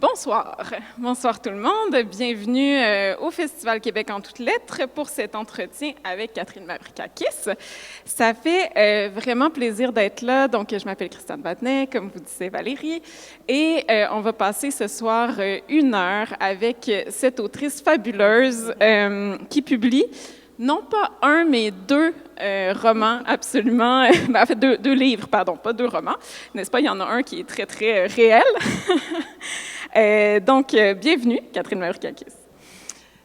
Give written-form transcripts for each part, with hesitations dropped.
Bonsoir. Bonsoir tout le monde. Bienvenue au Festival Québec en toutes lettres pour cet entretien avec Catherine Mavrakakis. Ça fait vraiment plaisir d'être là. Donc, je m'appelle Christiane Battenet, comme vous disiez Valérie, et on va passer ce soir 1 heure avec cette autrice fabuleuse qui publie non pas un, mais 2 romans absolument... en fait, deux livres, pardon, pas 2 romans. N'est-ce pas? Il y en a un qui est très, très réel. Donc, bienvenue, Catherine Mavrakakis.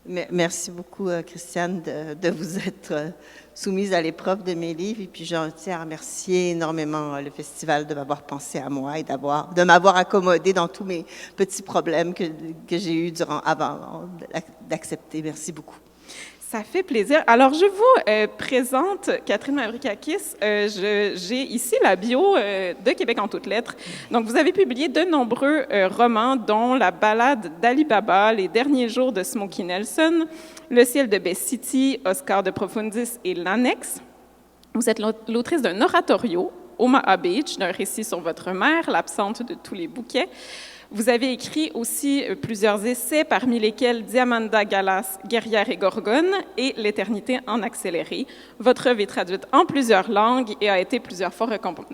Merci beaucoup, Christiane, de vous être soumise à l'épreuve de mes livres. Et puis, je tiens à remercier énormément le festival de m'avoir pensé à moi et de m'avoir accommodé dans tous mes petits problèmes que j'ai eus avant d'accepter. Merci beaucoup. Ça fait plaisir. Alors, je vous présente Catherine Mavrakakis. J'ai ici la bio de Québec en toutes lettres. Donc, vous avez publié de nombreux romans, dont La Ballade d'Ali Baba, Les derniers jours de Smokey Nelson, Le ciel de Bay City, Oscar de Profundis et L'Annexe. Vous êtes l'autrice d'un oratorio, Omaha Beach, d'un récit sur votre mère, l'absente de tous les bouquets. Vous avez écrit aussi plusieurs essais, parmi lesquels Diamanda Galas, Guerrière et Gorgone et L'éternité en accéléré. Votre œuvre est traduite en plusieurs langues et a été plusieurs fois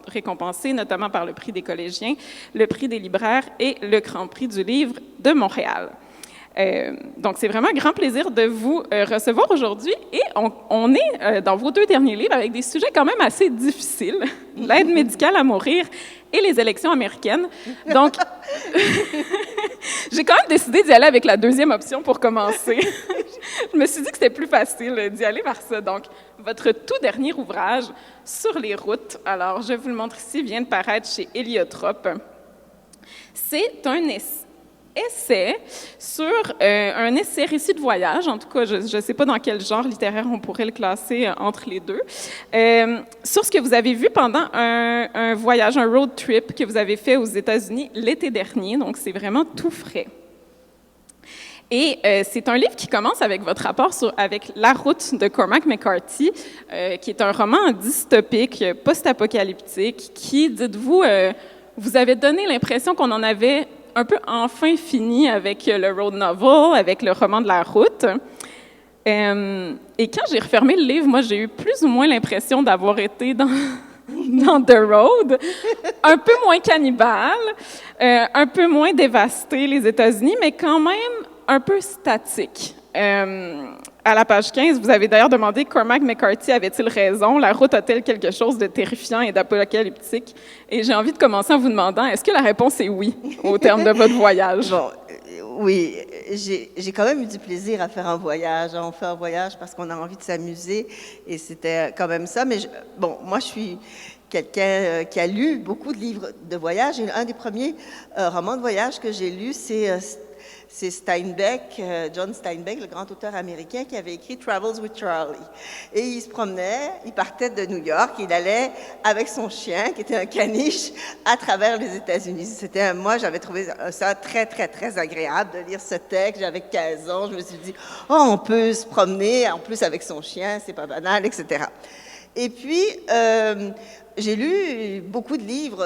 récompensée, notamment par le prix des collégiens, le prix des libraires et le Grand Prix du livre de Montréal. Donc, c'est vraiment un grand plaisir de vous recevoir aujourd'hui et on est dans vos 2 derniers livres avec des sujets quand même assez difficiles, l'aide médicale à mourir et les élections américaines. Donc, j'ai quand même décidé d'y aller avec la 2e option pour commencer. Je me suis dit que c'était plus facile d'y aller vers ça. Donc, votre tout dernier ouvrage, Sur les routes, alors je vous le montre ici, vient de paraître chez Héliotrope. C'est un essai sur un essai récit de voyage. En tout cas, je ne sais pas dans quel genre littéraire on pourrait le classer entre les deux, sur ce que vous avez vu pendant un voyage, un road trip que vous avez fait aux États-Unis l'été dernier. Donc, c'est vraiment tout frais. Et c'est un livre qui commence avec votre rapport avec La route de Cormac McCarthy, qui est un roman dystopique, post-apocalyptique, qui, dites-vous, vous avez donné l'impression qu'on en avait un peu enfin fini avec le road novel, avec le roman de la route. Et quand j'ai refermé le livre, moi, j'ai eu plus ou moins l'impression d'avoir été dans The Road, un peu moins cannibale, un peu moins dévasté, les États-Unis, mais quand même un peu statique. À la page 15, vous avez d'ailleurs demandé Cormac McCarthy avait-il raison? La route a-t-elle quelque chose de terrifiant et d'apocalyptique? Et j'ai envie de commencer en vous demandant, est-ce que la réponse est oui, au terme de votre voyage? Bon, oui, j'ai quand même eu du plaisir à faire un voyage. On fait un voyage parce qu'on a envie de s'amuser et c'était quand même ça. Mais moi, je suis quelqu'un qui a lu beaucoup de livres de voyage. Et un des premiers romans de voyage que j'ai lu, c'est Steinbeck, John Steinbeck, le grand auteur américain, qui avait écrit Travels with Charlie. Et il se promenait, il partait de New York, il allait avec son chien, qui était un caniche, à travers les États-Unis. Moi, j'avais trouvé ça très, très, très agréable de lire ce texte. J'avais 15 ans, je me suis dit, oh, on peut se promener, en plus avec son chien, c'est pas banal, etc. Et puis, j'ai lu beaucoup de livres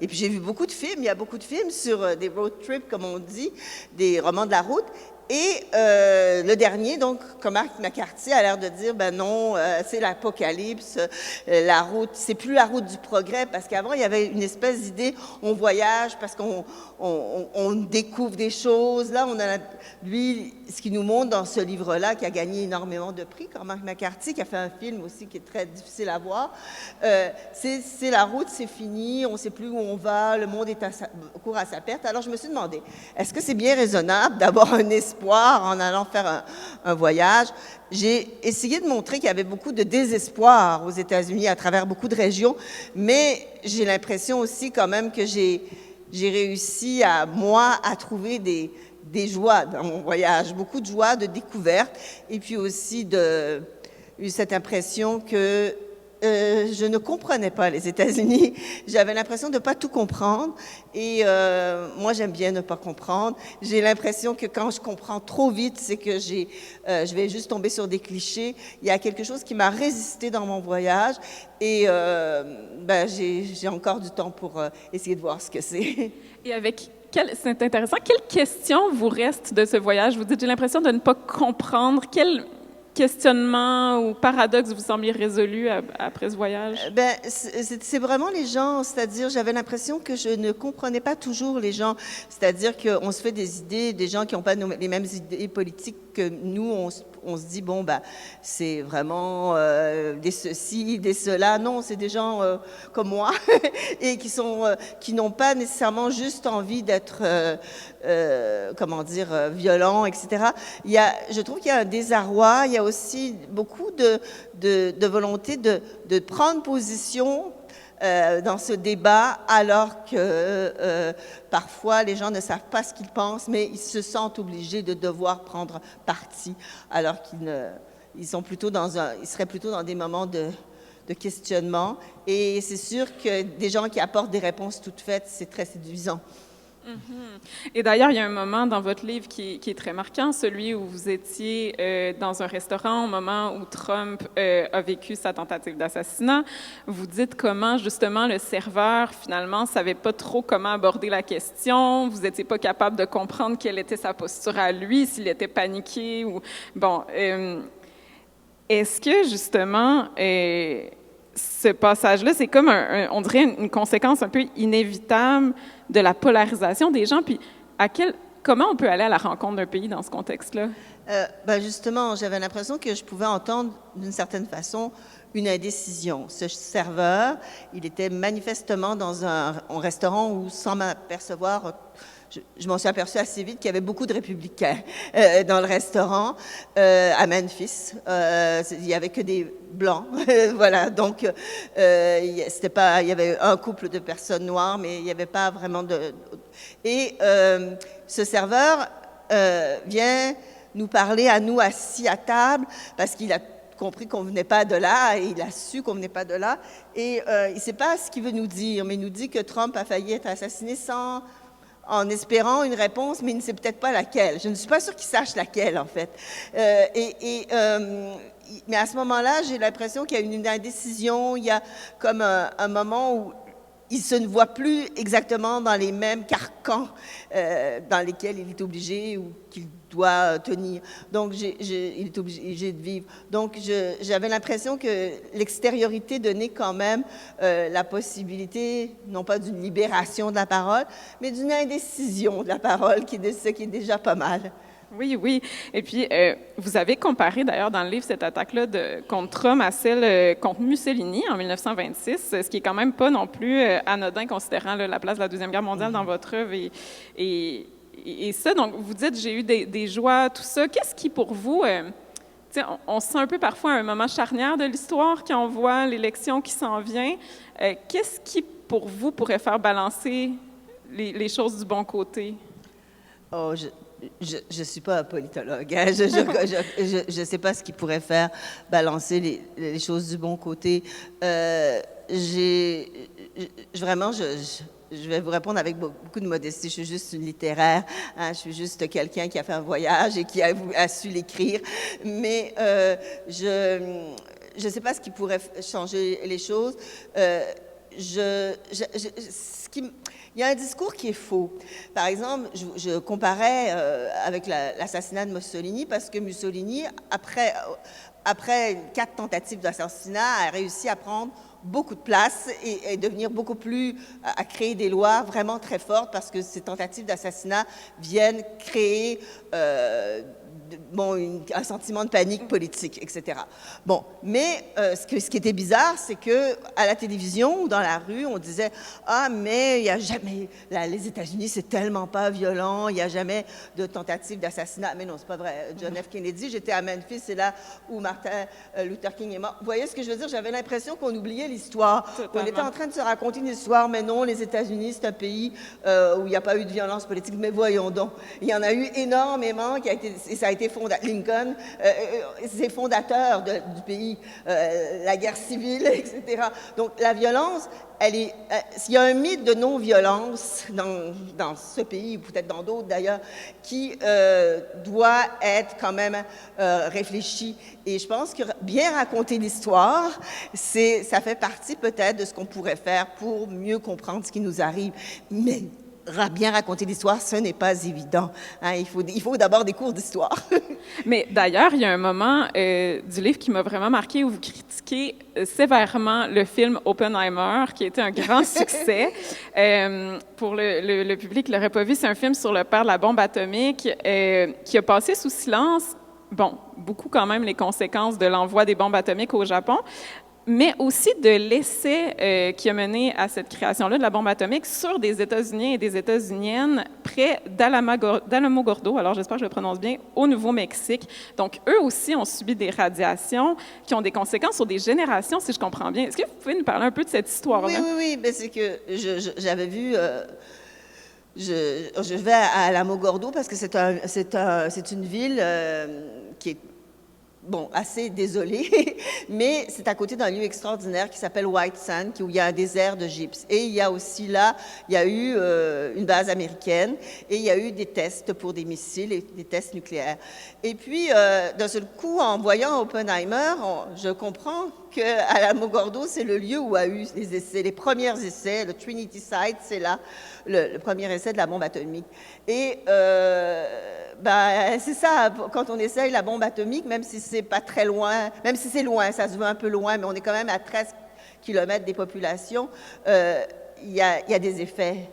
et puis j'ai vu beaucoup de films. Il y a beaucoup de films sur des road trips, comme on dit, des romans de la route. Et le dernier, donc, Cormac McCarthy a l'air de dire, ben non, c'est l'apocalypse, la route, c'est plus la route du progrès, parce qu'avant, il y avait une espèce d'idée, on voyage parce qu'on découvre des choses. Là, lui, ce qu'il nous montre dans ce livre-là, qui a gagné énormément de prix, Cormac McCarthy, qui a fait un film aussi qui est très difficile à voir, c'est la route, c'est fini, on ne sait plus où on va, le monde est court à sa perte. Alors, je me suis demandé, est-ce que c'est bien raisonnable d'avoir un espoir en allant faire un voyage? J'ai essayé de montrer qu'il y avait beaucoup de désespoir aux États-Unis à travers beaucoup de régions, mais j'ai l'impression aussi quand même que j'ai réussi à trouver des joies dans mon voyage, beaucoup de joie, de découverte, et puis aussi eu cette impression que je ne comprenais pas les États-Unis. J'avais l'impression de ne pas tout comprendre et moi, j'aime bien ne pas comprendre. J'ai l'impression que quand je comprends trop vite, c'est que je vais juste tomber sur des clichés. Il y a quelque chose qui m'a résisté dans mon voyage et j'ai encore du temps pour essayer de voir ce que c'est. Et avec c'est intéressant. Quelles questions vous restent de ce voyage? Vous dites, j'ai l'impression de ne pas comprendre. Quel questionnement ou paradoxe vous sembliez résolu après ce voyage? Ben, c'est vraiment les gens, c'est-à-dire, j'avais l'impression que je ne comprenais pas toujours les gens, c'est-à-dire qu'on se fait des idées, des gens qui n'ont pas les mêmes idées politiques que nous, on se dit, bon, ben, c'est vraiment des ceci, des cela. Non, c'est des gens comme moi et qui n'ont pas nécessairement juste envie d'être, comment dire, violents, etc. Je trouve qu'il y a un désarroi, il y a aussi beaucoup de volonté de prendre position dans ce débat, alors que parfois les gens ne savent pas ce qu'ils pensent, mais ils se sentent obligés de devoir prendre parti, alors ils seraient plutôt dans des moments de questionnement. Et c'est sûr que des gens qui apportent des réponses toutes faites, c'est très séduisant. Mm-hmm. Et d'ailleurs, il y a un moment dans votre livre qui est très marquant, celui où vous étiez dans un restaurant au moment où Trump a vécu sa tentative d'assassinat. Vous dites comment, justement, le serveur, finalement, ne savait pas trop comment aborder la question. Vous n'étiez pas capable de comprendre quelle était sa posture à lui, s'il était paniqué ou... Bon, est-ce que, justement... ce passage-là, c'est comme, on dirait, une conséquence un peu inévitable de la polarisation des gens. Puis, comment on peut aller à la rencontre d'un pays dans ce contexte-là? Ben justement, j'avais l'impression que je pouvais entendre, d'une certaine façon, une indécision. Ce serveur, il était manifestement dans un restaurant où, sans m'apercevoir, je m'en suis aperçue assez vite qu'il y avait beaucoup de républicains dans le restaurant à Memphis. Il n'y avait que des blancs, voilà. Donc, il y avait un couple de personnes noires, mais il n'y avait pas vraiment de... Et ce serveur vient nous parler à nous assis à table, parce qu'il a compris qu'on ne venait pas de là, et il a su qu'on ne venait pas de là. Et il ne sait pas ce qu'il veut nous dire, mais il nous dit que Trump a failli être assassiné en espérant une réponse, mais il ne sait peut-être pas laquelle. Je ne suis pas sûre qu'il sache laquelle, en fait. Mais à ce moment-là, j'ai l'impression qu'il y a une indécision, il y a comme un moment où il se ne voit plus exactement dans les mêmes carcans dans lesquels il est obligé ou qu'il doit tenir. Donc, il est obligé de vivre. Donc, j'avais l'impression que l'extériorité donnait quand même la possibilité, non pas d'une libération de la parole, mais d'une indécision de la parole, ce qui est déjà pas mal. Oui, oui. Et puis, vous avez comparé d'ailleurs dans le livre cette attaque-là contre Trump à celle contre Mussolini en 1926, ce qui est quand même pas non plus anodin considérant la place de la Deuxième Guerre mondiale dans votre œuvre. Et ça, donc, vous dites, j'ai eu des joies, tout ça. Qu'est-ce qui, pour vous, on se sent un peu parfois à un moment charnière de l'histoire quand on voit l'élection qui s'en vient. Qu'est-ce qui, pour vous, pourrait faire balancer les choses du bon côté? Oh, je ne suis pas un politologue. Hein. Je ne sais pas ce qui pourrait faire balancer les choses du bon côté. Vraiment, je vais vous répondre avec beaucoup de modestie. Je suis juste une littéraire. Hein. Je suis juste quelqu'un qui a fait un voyage et qui a su l'écrire. Mais je ne sais pas ce qui pourrait changer les choses. Il y a un discours qui est faux. Par exemple, je comparais avec l'assassinat de Mussolini, parce que Mussolini, après 4 tentatives d'assassinat, a réussi à prendre beaucoup de place et devenir beaucoup plus, à créer des lois vraiment très fortes, parce que ces tentatives d'assassinat viennent créer un sentiment de panique politique, etc. Bon, mais ce qui était bizarre, c'est que à la télévision ou dans la rue, on disait « Ah, mais il n'y a jamais... les États-Unis, c'est tellement pas violent, il n'y a jamais de tentative d'assassinat. » Mais non, c'est pas vrai. John F. Kennedy, j'étais à Memphis, c'est là où Martin Luther King est mort. Vous voyez ce que je veux dire? J'avais l'impression qu'on oubliait l'histoire. On était en train de se raconter une histoire, mais non, les États-Unis, c'est un pays où il n'y a pas eu de violence politique. Mais voyons donc, il y en a eu énormément, et ça a été Lincoln, c'est fondateur du pays, la guerre civile, etc. Donc la violence, s'il y a un mythe de non-violence dans ce pays, ou peut-être dans d'autres d'ailleurs, qui doit être quand même réfléchi. Et je pense que bien raconter l'histoire, ça fait partie peut-être de ce qu'on pourrait faire pour mieux comprendre ce qui nous arrive. Mais bien raconter l'histoire, ce n'est pas évident. Hein, il faut d'abord des cours d'histoire. Mais d'ailleurs, il y a un moment du livre qui m'a vraiment marqué où vous critiquez sévèrement le film Oppenheimer, qui a été un grand succès. Pour le public qui ne l'aurait pas vu, c'est un film sur le père de la bombe atomique qui a passé sous silence, bon, beaucoup quand même les conséquences de l'envoi des bombes atomiques au Japon, mais aussi de l'essai qui a mené à cette création-là de la bombe atomique sur des États-Unis et des États-Uniennes près d'Alamogordo, alors j'espère que je le prononce bien, au Nouveau-Mexique. Donc, eux aussi ont subi des radiations qui ont des conséquences sur des générations, si je comprends bien. Est-ce que vous pouvez nous parler un peu de cette histoire-là? Oui, mais c'est que j'avais vu... je vais à Alamogordo parce que c'est une ville qui est assez désolée, mais c'est à côté d'un lieu extraordinaire qui s'appelle White Sand, où il y a un désert de gypse. Et il y a aussi là, il y a eu une base américaine et il y a eu des tests pour des missiles et des tests nucléaires. Et puis, d'un seul coup, en voyant Oppenheimer, je comprends qu'à Alamogordo, c'est le lieu où a eu les essais, les premiers essais, le Trinity Site, c'est là le premier essai de la bombe atomique. Et c'est ça, quand on essaye la bombe atomique, même si c'est pas très loin, même si c'est loin, ça se veut un peu loin, mais on est quand même à 13 km des populations, il y a des effets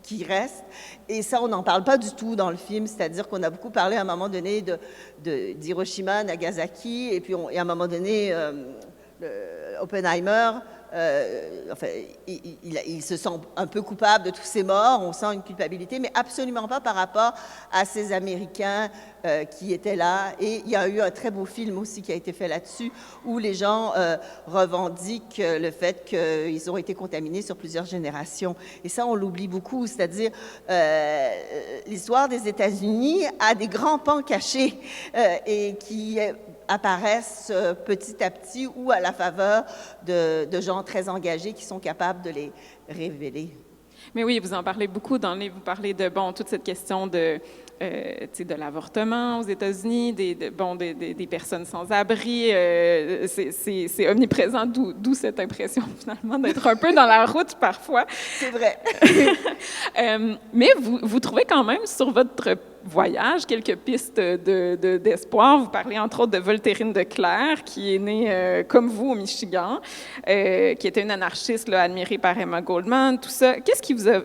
qui restent. Et ça, on n'en parle pas du tout dans le film, c'est-à-dire qu'on a beaucoup parlé à un moment donné d'Hiroshima, Nagasaki, et puis à un moment donné, Oppenheimer, il se sent un peu coupable de tous ces morts, on sent une culpabilité, mais absolument pas par rapport à ces Américains qui étaient là. Et il y a eu un très beau film aussi qui a été fait là-dessus, où les gens revendiquent le fait qu'ils ont été contaminés sur plusieurs générations. Et ça, on l'oublie beaucoup, c'est-à-dire l'histoire des États-Unis a des grands pans cachés et qui apparaissent petit à petit ou à la faveur de gens très engagés qui sont capables de les révéler. Mais oui, vous en parlez beaucoup dans le livre. Vous parlez de toute cette question de l'avortement aux États-Unis, des personnes sans abri. C'est omniprésent, d'où cette impression finalement d'être un peu dans la route parfois. C'est vrai. Mais vous trouvez quand même sur votre voyage quelques pistes d'espoir. Vous parlez entre autres de Voltairine de Cleyre, qui est née comme vous au Michigan, qui était une anarchiste là, admirée par Emma Goldman, tout ça. Qu'est-ce qui vous a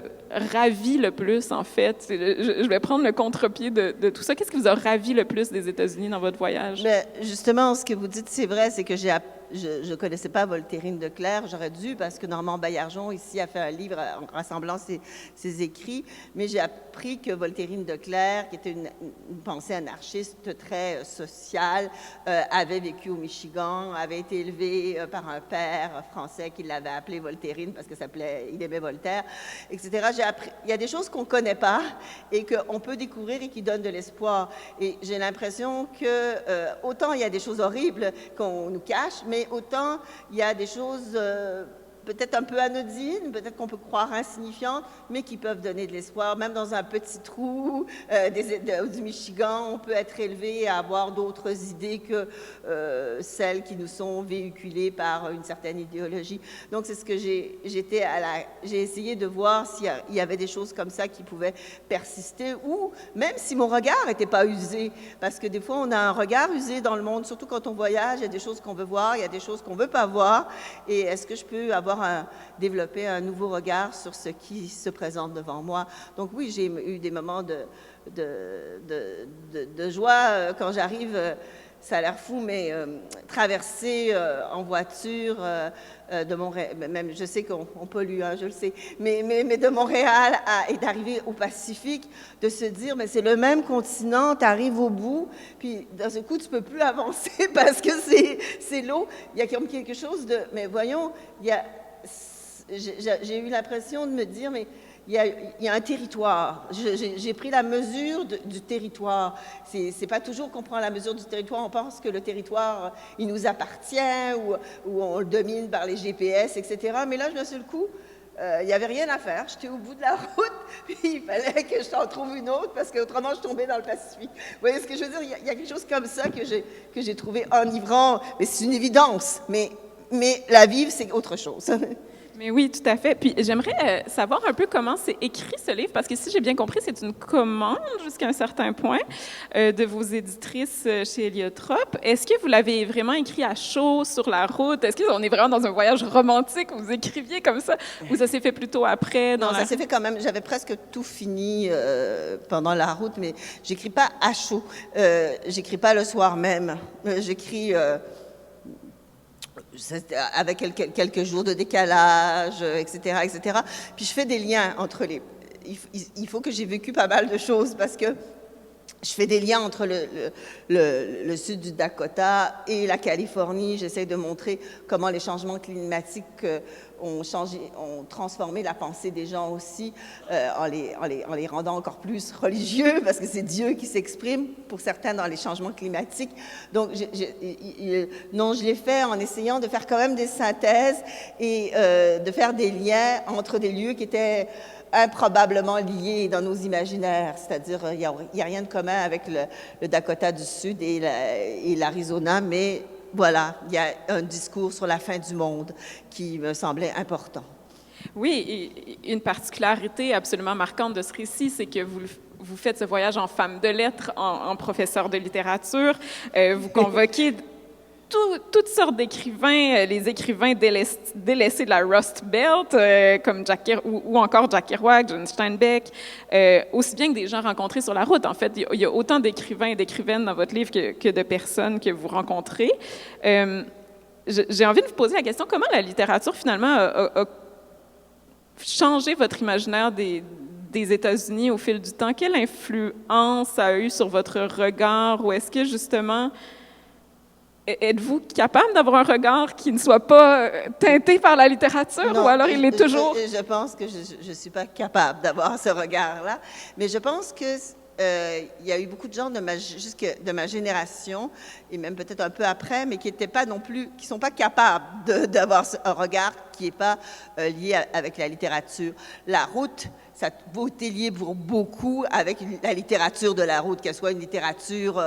ravi le plus, en fait? Je vais prendre le contre-pied de tout ça. Qu'est-ce qui vous a ravi le plus des États-Unis dans votre voyage? Mais justement, ce que vous dites, c'est vrai, c'est que je ne connaissais pas Voltairine de Cleyre. J'aurais dû, parce que Normand Baillargeon, ici, a fait un livre en rassemblant ses écrits. Mais j'ai appris que Voltairine de Cleyre, qui était une pensée anarchiste très sociale, avait vécu au Michigan, avait été élevée par un père français qui l'avait appelée Voltairine parce que il aimait Voltaire, etc. Il y a des choses qu'on ne connaît pas et qu'on peut découvrir et qui donnent de l'espoir. Et j'ai l'impression que autant il y a des choses horribles qu'on nous cache, mais autant il y a des choses peut-être un peu anodines, peut-être qu'on peut croire insignifiantes, mais qui peuvent donner de l'espoir. Même dans un petit trou du Michigan, on peut être élevé à avoir d'autres idées que celles qui nous sont véhiculées par une certaine idéologie. Donc, c'est ce que j'ai essayé de voir s'il y avait des choses comme ça qui pouvaient persister, ou même si mon regard n'était pas usé, parce que des fois, on a un regard usé dans le monde, surtout quand on voyage, il y a des choses qu'on veut voir, il y a des choses qu'on ne veut pas voir, et est-ce que je peux développer un nouveau regard sur ce qui se présente devant moi. Donc oui, j'ai eu des moments de joie quand j'arrive, ça a l'air fou, mais traverser en voiture de Montréal, même je sais qu'on pollue, hein, je le sais, mais de Montréal et d'arriver au Pacifique, de se dire, mais c'est le même continent, tu arrives au bout, puis d'un seul coup, tu ne peux plus avancer parce que c'est l'eau. Il y a comme quelque chose de... Mais voyons, j'ai eu l'impression de me dire, mais il y a un territoire. J'ai pris la mesure du territoire. C'est pas toujours qu'on prend la mesure du territoire. On pense que le territoire, il nous appartient ou on le domine par les GPS, etc. Mais là, d'un seul coup, il n'y avait rien à faire. J'étais au bout de la route, puis il fallait que je t'en trouve une autre parce qu'autrement, je tombais dans le Pacifique. Vous voyez ce que je veux dire? Il y a quelque chose comme ça que j'ai trouvé enivrant. Mais c'est une évidence. Mais la vivre, c'est autre chose. Mais oui, tout à fait. Puis j'aimerais savoir un peu comment c'est écrit ce livre, parce que si j'ai bien compris, c'est une commande jusqu'à un certain point de vos éditrices chez Héliotrope. Est-ce que vous l'avez vraiment écrit à chaud, sur la route? Est-ce qu'on est vraiment dans un voyage romantique où vous écriviez comme ça? Ou ça s'est fait plutôt après? Non, ça s'est fait quand même. J'avais presque tout fini pendant la route, mais j'écris pas à chaud. J'écris pas le soir même. J'écris... avec quelques jours de décalage, etc., etc. Puis je fais des liens entre les... Il faut que j'ai vécu pas mal de choses parce que je fais des liens entre le sud du Dakota et la Californie. J'essaie de montrer comment les changements climatiques ont transformé la pensée des gens aussi, en les rendant encore plus religieux, parce que c'est Dieu qui s'exprime pour certains dans les changements climatiques. Donc, je l'ai fait en essayant de faire quand même des synthèses et de faire des liens entre des lieux qui étaient improbablement liés dans nos imaginaires, c'est-à-dire il n'y a rien de commun avec le Dakota du Sud et l'Arizona, mais voilà, il y a un discours sur la fin du monde qui me semblait important. Oui, et une particularité absolument marquante de ce récit, c'est que vous faites ce voyage en femme de lettres, en professeur de littérature, vous convoquez toutes sortes d'écrivains, les écrivains délaissés de la Rust Belt, comme ou encore Jack Kerouac, John Steinbeck, aussi bien que des gens rencontrés sur la route. En fait, il y a autant d'écrivains et d'écrivaines dans votre livre que de personnes que vous rencontrez. J'ai envie de vous poser la question, comment la littérature, finalement, a changé votre imaginaire des États-Unis au fil du temps? Quelle influence ça a eu sur votre regard? Ou est-ce que, justement... Êtes-vous capable d'avoir un regard qui ne soit pas teinté par la littérature, non, ou alors il est toujours... Je pense que je ne suis pas capable d'avoir ce regard-là, mais je pense que il y a eu beaucoup de gens de ma génération, et même peut-être un peu après, mais qui n'étaient pas non plus, qui sont pas capables d'avoir un regard qui n'est pas lié avec la littérature. La route, ça a été lié pour beaucoup avec la littérature de la route, qu'elle soit une littérature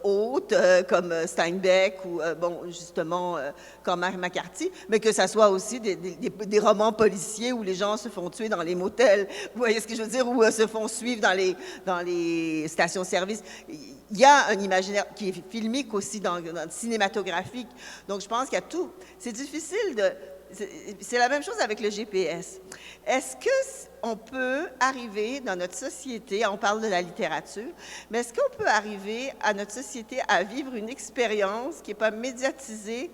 haute, comme Steinbeck ou, bon, justement, Cormac McCarthy, mais que ça soit aussi des romans policiers où les gens se font tuer dans les motels, vous voyez ce que je veux dire, ou se font suivre dans les stations-service. Il y a un imaginaire qui est filmique aussi, dans le cinématographique. Donc, je pense qu'il y a tout. C'est difficile de... C'est la même chose avec le GPS. Est-ce qu'on peut arriver dans notre société, on parle de la littérature, mais est-ce qu'on peut arriver à notre société à vivre une expérience qui n'est pas médiatisée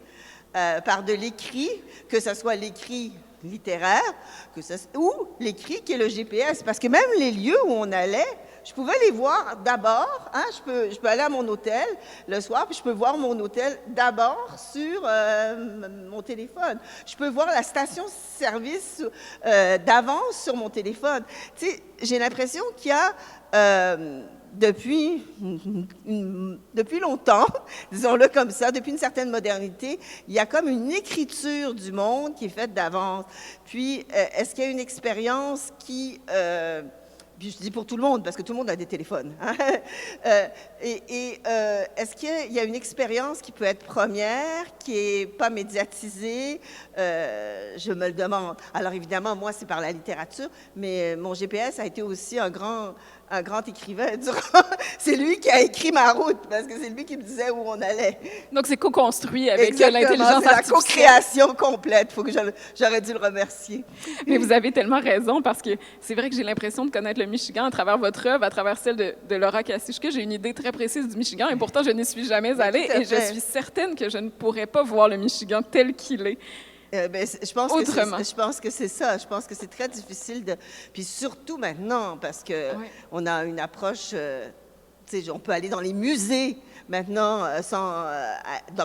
par de l'écrit, que ce soit l'écrit littéraire, ou l'écrit qui est le GPS? Parce que même les lieux où on allait, je pouvais les voir d'abord, hein, je peux aller à mon hôtel le soir, puis je peux voir mon hôtel d'abord sur mon téléphone. Je peux voir la station-service d'avance sur mon téléphone. Tu sais, j'ai l'impression qu'il y a, depuis longtemps, disons-le comme ça, depuis une certaine modernité, il y a comme une écriture du monde qui est faite d'avance. Puis, est-ce qu'il y a une expérience qui... puis je dis pour tout le monde, parce que tout le monde a des téléphones. Hein? Est-ce qu'il y a une expérience qui peut être première, qui n'est pas médiatisée? Je me le demande. Alors évidemment, moi, c'est par la littérature, mais mon GPS a été aussi un grand écrivain. C'est lui qui a écrit ma route, parce que c'est lui qui me disait où on allait. Donc, c'est co-construit avec l'intelligence artificielle. C'est la co-création complète. J'aurais dû le remercier. Mais vous avez tellement raison, parce que c'est vrai que j'ai l'impression de connaître le Michigan à travers votre œuvre, à travers celle de Laura Kasichka. J'ai une idée très précise du Michigan, et pourtant, je n'y suis jamais allée, et je suis certaine que je ne pourrais pas voir le Michigan tel qu'il est. Je pense que c'est ça. Je pense que c'est très difficile de... Puis surtout maintenant, parce qu'on a une approche... tu sais, on peut aller dans les musées maintenant,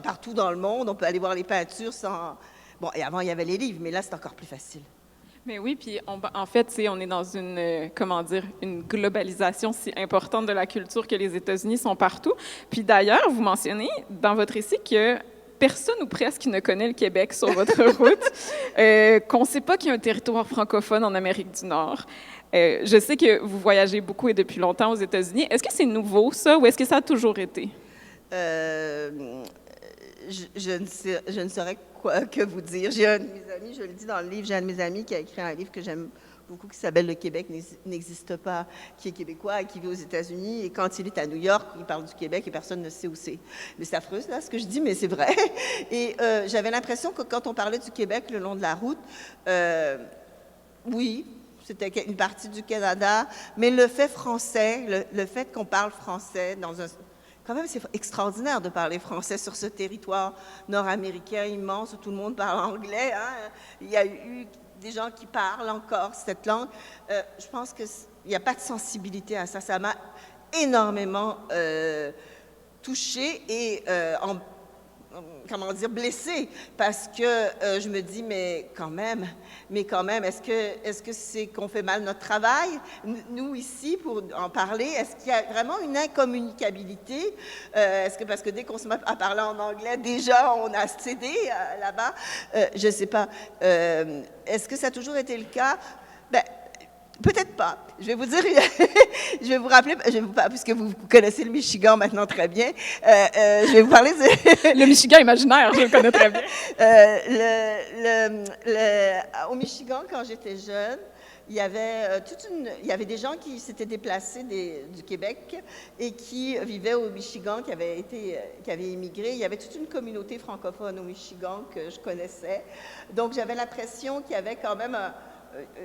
partout dans le monde. On peut aller voir les peintures sans... Bon, et avant, il y avait les livres, mais là, c'est encore plus facile. Mais oui, puis en fait, on est dans une globalisation si importante de la culture que les États-Unis sont partout. Puis d'ailleurs, vous mentionnez dans votre récit que personne ou presque ne connaît le Québec sur votre route, qu'on ne sait pas qu'il y a un territoire francophone en Amérique du Nord. Je sais que vous voyagez beaucoup et depuis longtemps aux États-Unis. Est-ce que c'est nouveau, ça, ou est-ce que ça a toujours été? je ne saurais quoi que vous dire. J'ai un de mes amis, je le dis dans le livre, j'ai un de mes amis qui a écrit un livre que j'aime beaucoup qui s'appelle Le Québec n'existe pas, qui est québécois et qui vit aux États-Unis. Et quand il est à New York, il parle du Québec et personne ne sait où c'est. Mais c'est affreux, là, ce que je dis, mais c'est vrai. Et j'avais l'impression que quand on parlait du Québec le long de la route, oui, c'était une partie du Canada, mais le fait français, le fait qu'on parle français dans un... Quand même, c'est extraordinaire de parler français sur ce territoire nord-américain immense où tout le monde parle anglais. Hein. Il y a eu des gens qui parlent encore cette langue. Je pense qu'il n'y a pas de sensibilité à ça. Ça m'a énormément touchée et comment dire, blessée, parce que je me dis, mais quand même, est-ce que c'est qu'on fait mal notre travail, nous ici, pour en parler? Est-ce qu'il y a vraiment une incommunicabilité? Est-ce que parce que dès qu'on se met à parler en anglais, déjà on a cédé là-bas? Je ne sais pas. Est-ce que ça a toujours été le cas? Ben, peut-être pas. Je vais vous dire, je vais vous rappeler, puisque vous connaissez le Michigan maintenant très bien, je vais vous parler de... Le Michigan imaginaire, je le connais très bien. Au Michigan, quand j'étais jeune, il y avait il y avait des gens qui s'étaient déplacés du Québec et qui vivaient au Michigan, qui avaient immigré. Il y avait toute une communauté francophone au Michigan que je connaissais. Donc, j'avais l'impression qu'il y avait quand même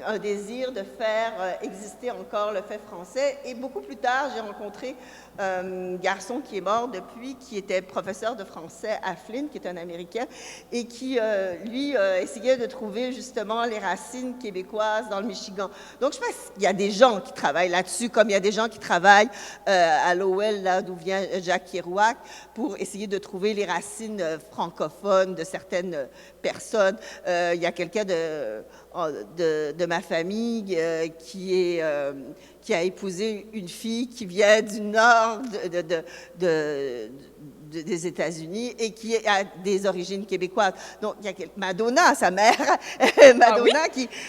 un désir de faire exister encore le fait français. Et beaucoup plus tard, j'ai rencontré un garçon qui est mort depuis, qui était professeur de français à Flint, qui est un Américain, et qui, lui, essayait de trouver justement les racines québécoises dans le Michigan. Donc, je pense qu'il y a des gens qui travaillent là-dessus, comme il y a des gens qui travaillent à Lowell, là d'où vient Jacques Kerouac, pour essayer de trouver les racines francophones de certaines personnes. Il y a quelqu'un de ma famille qui a épousé une fille qui vient du nord des États-Unis et qui a des origines québécoises. Donc, il y a Madonna, sa mère,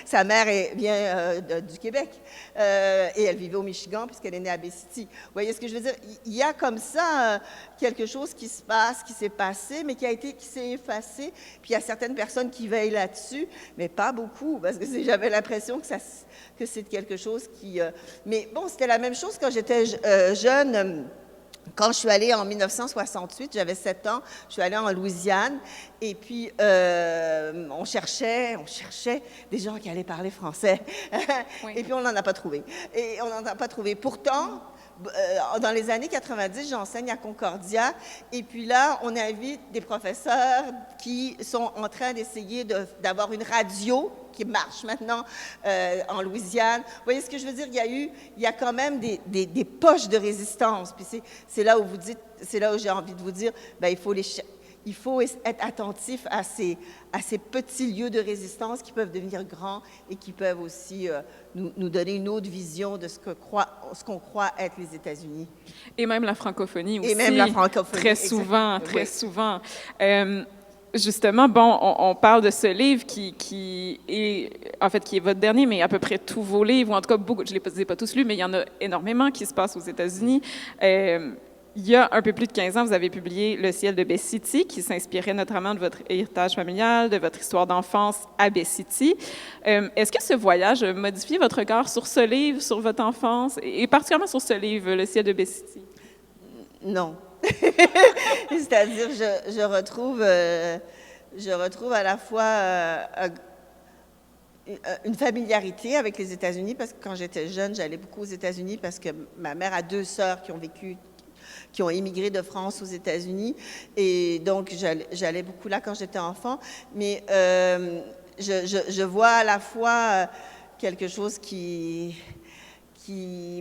sa mère vient du Québec et elle vivait au Michigan puisqu'elle est née à Bay-City. Vous voyez ce que je veux dire? Il y a comme ça quelque chose qui se passe, qui s'est passé, mais qui s'est effacé. Puis il y a certaines personnes qui veillent là-dessus, mais pas beaucoup, parce que j'avais l'impression que c'est quelque chose qui... Mais bon, c'était la même chose quand j'étais jeune. Quand je suis allée en 1968, j'avais 7 ans, je suis allée en Louisiane et puis on cherchait des gens qui allaient parler français. Oui. Et puis on n'en a pas trouvé. Pourtant, dans les années 90, j'enseigne à Concordia et puis là, on invite des professeurs qui sont en train d'essayer d'avoir une radio qui marche maintenant en Louisiane. Vous voyez ce que je veux dire? Il y a quand même des poches de résistance. Puis c'est là où vous dites, c'est là où j'ai envie de vous dire, ben il faut être attentif à ces petits lieux de résistance qui peuvent devenir grands et qui peuvent aussi nous donner une autre vision de ce qu'on croit être les États-Unis. Et même la francophonie aussi. Et même la francophonie. Très souvent, très souvent. Justement, bon, on parle de ce livre qui est votre dernier, mais à peu près tous vos livres, ou en tout cas, beaucoup, je ne les ai pas tous lus, mais il y en a énormément qui se passent aux États-Unis. Il y a un peu plus de 15 ans, vous avez publié Le ciel de Bay-City, qui s'inspirait notamment de votre héritage familial, de votre histoire d'enfance à Bay-City. Est-ce que ce voyage a modifié votre regard sur ce livre, sur votre enfance, et particulièrement sur ce livre, Le ciel de Bay-City? Non. C'est-à-dire, je retrouve à la fois une familiarité avec les États-Unis, parce que quand j'étais jeune, j'allais beaucoup aux États-Unis parce que ma mère a 2 sœurs qui ont immigré de France aux États-Unis, et donc j'allais beaucoup là quand j'étais enfant, mais je vois à la fois quelque chose qui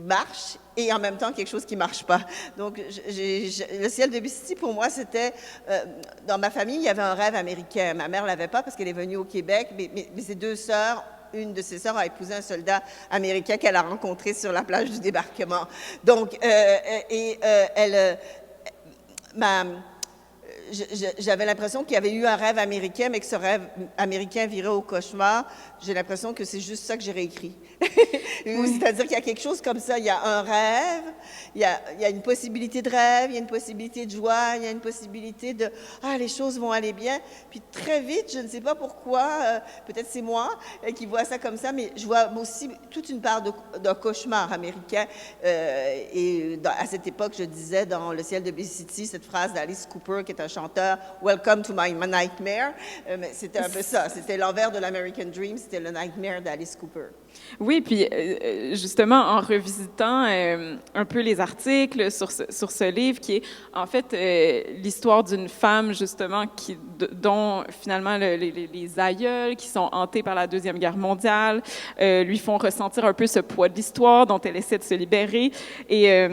marche et en même temps quelque chose qui marche pas. Donc, le ciel de Bay-City, pour moi, c'était... dans ma famille, il y avait un rêve américain. Ma mère l'avait pas parce qu'elle est venue au Québec, mais ses 2 sœurs, une de ses sœurs a épousé un soldat américain qu'elle a rencontré sur la plage du débarquement. Donc, j'avais l'impression qu'il y avait eu un rêve américain, mais que ce rêve américain virait au cauchemar. J'ai l'impression que c'est juste ça que j'ai réécrit. C'est-à-dire qu'il y a quelque chose comme ça. Il y a un rêve, il y a une possibilité de rêve, il y a une possibilité de joie, il y a une possibilité de « Ah, les choses vont aller bien ». Puis très vite, je ne sais pas pourquoi, peut-être c'est moi qui vois ça comme ça, mais je vois aussi toute une part d'un cauchemar américain. À cette époque, je disais dans Le ciel de Bay City, cette phrase d'Alice Cooper, qui est un chanteur « Welcome to my nightmare ». Mais c'était un peu ça. C'était l'envers de l'American Dream, c'était le nightmare d'Alice Cooper. Oui, puis justement, en revisitant un peu les articles sur ce livre, qui est en fait l'histoire d'une femme, justement, dont finalement les aïeuls qui sont hantés par la Deuxième Guerre mondiale lui font ressentir un peu ce poids de l'histoire dont elle essaie de se libérer. Et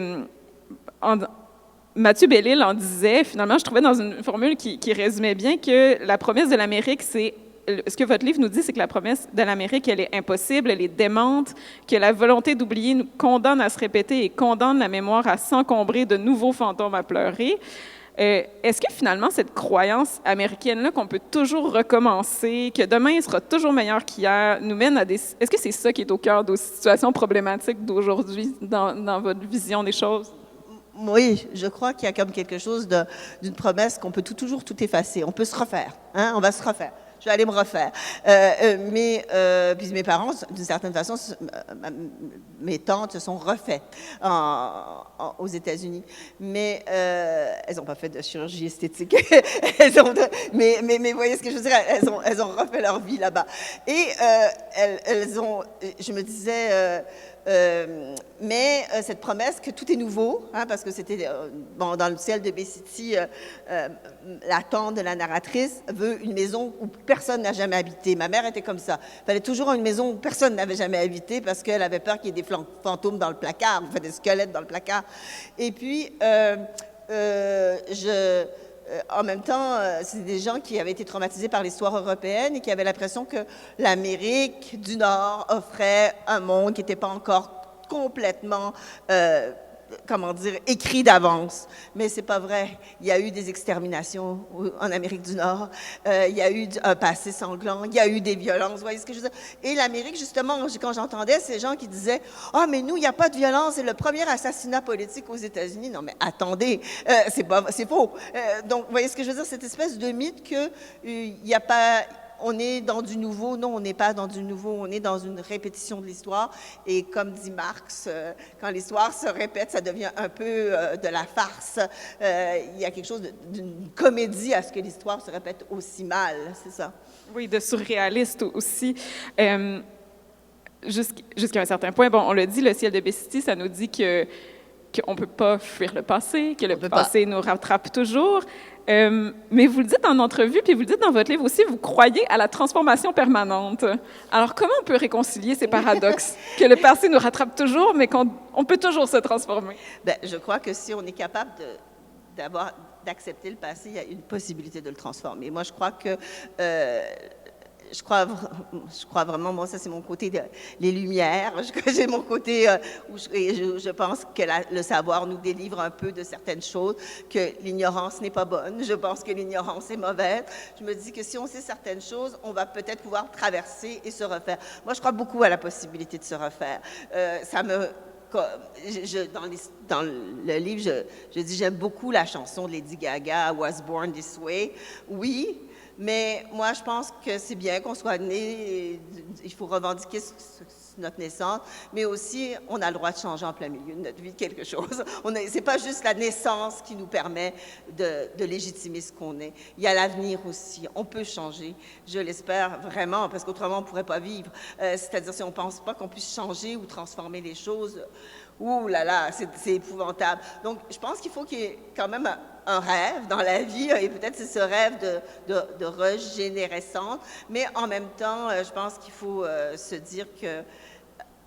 Mathieu Bellil en disait, finalement, je trouvais dans une formule qui résumait bien que la promesse de l'Amérique, c'est ce que votre livre nous dit, c'est que la promesse de l'Amérique, elle est impossible, elle est démente, que la volonté d'oublier nous condamne à se répéter et condamne la mémoire à s'encombrer de nouveaux fantômes à pleurer. Est-ce que finalement, cette croyance américaine-là qu'on peut toujours recommencer, que demain sera toujours meilleur qu'hier, nous mène à des... Est-ce que c'est ça qui est au cœur des situations problématiques d'aujourd'hui dans votre vision des choses? Oui, je crois qu'il y a comme quelque chose d'une promesse qu'on peut toujours tout effacer. On peut se refaire, hein? On va se refaire. Je vais aller me refaire. Puis mes parents, d'une certaine façon, mes tantes se sont refaites aux États-Unis. Mais elles n'ont pas fait de chirurgie esthétique. Mais vous voyez ce que je veux dire? Elles ont refait leur vie là-bas. Et elles ont... Je me disais... mais cette promesse que tout est nouveau, hein, parce que c'était dans Le ciel de Bay City, la tante de la narratrice veut une maison où personne n'a jamais habité. Ma mère était comme ça. Il fallait toujours une maison où personne n'avait jamais habité parce qu'elle avait peur qu'il y ait des fantômes dans le placard, enfin des squelettes dans le placard. Et puis, en même temps, c'est des gens qui avaient été traumatisés par l'histoire européenne et qui avaient l'impression que l'Amérique du Nord offrait un monde qui n'était pas encore complètement, écrit d'avance. Mais c'est pas vrai. Il y a eu des exterminations en Amérique du Nord. Il y a eu un passé sanglant. Il y a eu des violences. Vous voyez ce que je veux dire? Et l'Amérique, justement, quand j'entendais ces gens qui disaient « Ah, mais nous, il n'y a pas de violence. C'est le premier assassinat politique aux États-Unis. » Non, mais attendez, c'est faux. Donc, vous voyez ce que je veux dire? Cette espèce de mythe qu'il n'y a pas... On est dans du nouveau. Non, on n'est pas dans du nouveau. On est dans une répétition de l'histoire. Et comme dit Marx, quand l'histoire se répète, ça devient un peu de la farce. Il y a quelque chose d'une comédie à ce que l'histoire se répète aussi mal, c'est ça. Oui, de surréaliste aussi. Jusqu'à un certain point, bon, on l'a dit, Le ciel de Bay City, ça nous dit qu'on ne peut pas fuir le passé, que le passé nous rattrape toujours. Mais vous le dites en entrevue, puis vous le dites dans votre livre aussi, vous croyez à la transformation permanente. Alors, comment on peut réconcilier ces paradoxes? Que le passé nous rattrape toujours, mais qu'on peut toujours se transformer? Bien, je crois que si on est capable d'accepter le passé, il y a une possibilité de le transformer. Moi, je crois que... Je crois vraiment, moi, ça c'est mon côté les Lumières, j'ai mon côté où je pense que le savoir nous délivre un peu de certaines choses, que l'ignorance n'est pas bonne, je pense que l'ignorance est mauvaise. Je me dis que si on sait certaines choses, on va peut-être pouvoir traverser et se refaire. Moi, je crois beaucoup à la possibilité de se refaire. Dans le livre, je dis j'aime beaucoup la chanson de Lady Gaga, I Was Born This Way. Oui, mais moi, je pense que c'est bien qu'on soit né, il faut revendiquer notre naissance, mais aussi, on a le droit de changer en plein milieu de notre vie quelque chose. C'est pas juste la naissance qui nous permet de légitimer ce qu'on est. Il y a l'avenir aussi. On peut changer. Je l'espère vraiment, parce qu'autrement, on ne pourrait pas vivre. C'est-à-dire, si on ne pense pas qu'on puisse changer ou transformer les choses, ouh là là, c'est épouvantable. Donc, je pense qu'il faut qu'il y ait quand même un rêve dans la vie, et peut-être c'est ce rêve de régénérescence, mais en même temps, je pense qu'il faut se dire que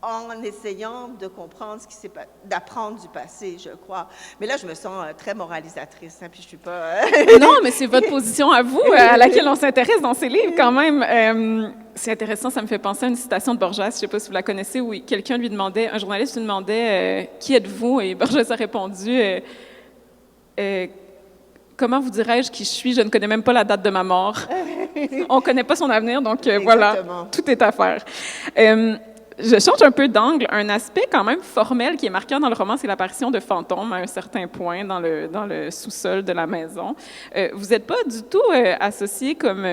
en essayant de comprendre ce qui s'est passé, d'apprendre du passé, je crois. Mais là, je me sens très moralisatrice, hein, puis je suis pas... Non, mais c'est votre position à vous, à laquelle on s'intéresse dans ces livres quand même. C'est intéressant, ça me fait penser à une citation de Borges, je ne sais pas si vous la connaissez, où quelqu'un lui demandait, un journaliste lui demandait « Qui êtes-vous » et Borges a répondu comment vous dirais-je qui je suis? Je ne connais même pas la date de ma mort. On ne connaît pas son avenir, donc voilà, tout est à faire. Je change un peu d'angle. Un aspect quand même formel qui est marquant dans le roman, c'est l'apparition de fantômes à un certain point dans le sous-sol de la maison. Vous n'êtes pas du tout associé comme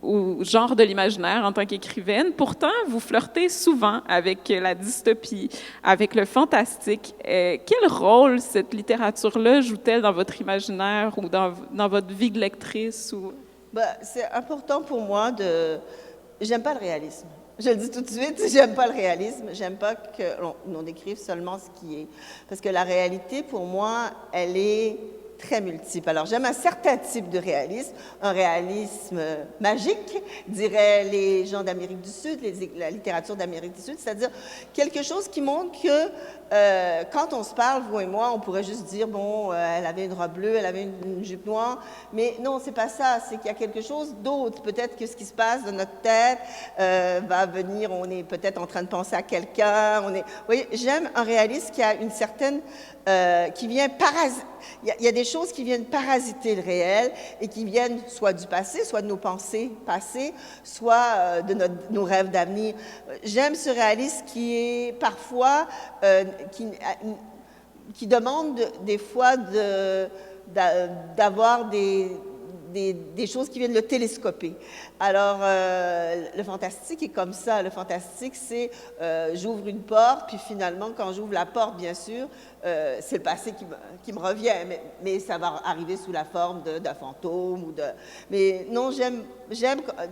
au genre de l'imaginaire en tant qu'écrivaine. Pourtant, vous flirtez souvent avec la dystopie, avec le fantastique. Quel rôle cette littérature-là joue-t-elle dans votre imaginaire ou dans votre vie de lectrice? C'est important pour moi de... J'aime pas le réalisme. Je le dis tout de suite, j'aime pas le réalisme. J'aime pas qu'on décrive seulement ce qui est. Parce que la réalité, pour moi, elle est très multiple. Alors, j'aime un certain type de réalisme, un réalisme magique, diraient les gens d'Amérique du Sud, la littérature d'Amérique du Sud, c'est-à-dire quelque chose qui montre que quand on se parle, vous et moi, on pourrait juste dire, bon, elle avait une robe bleue, elle avait une jupe noire, mais non, c'est pas ça, c'est qu'il y a quelque chose d'autre. Peut-être que ce qui se passe dans notre tête va venir, on est peut-être en train de penser à quelqu'un, Vous voyez, j'aime un réalisme qui a une certaine... qui vient parasiter... Il y a des choses qui viennent parasiter le réel et qui viennent soit du passé, soit de nos pensées passées, soit de nos rêves d'avenir. J'aime ce réalisme qui est parfois... qui demande des fois d'avoir des choses qui viennent le télescoper. Alors, le fantastique est comme ça. Le fantastique, c'est j'ouvre une porte, puis finalement, quand j'ouvre la porte, bien sûr, c'est le passé qui me revient, mais ça va arriver sous la forme d'un fantôme. Mais non, j'aime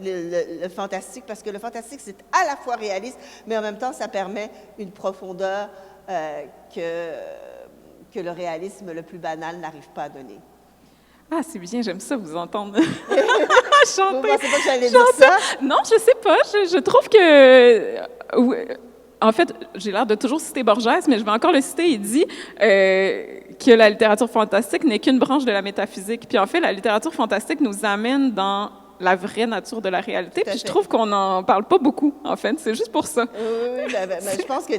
le fantastique parce que le fantastique, c'est à la fois réaliste, mais en même temps, ça permet une profondeur que le réalisme le plus banal n'arrive pas à donner. Ah, c'est bien, j'aime ça vous entendre chanter. Vous pensez pas que j'allais dire ça? Non, je sais pas. Je trouve que... en fait, j'ai l'air de toujours citer Borges, mais je vais encore le citer. Il dit que la littérature fantastique n'est qu'une branche de la métaphysique. Puis en fait, la littérature fantastique nous amène dans la vraie nature de la réalité. Puis je trouve qu'on n'en parle pas beaucoup, en fait. C'est juste pour ça. Oui, je pense que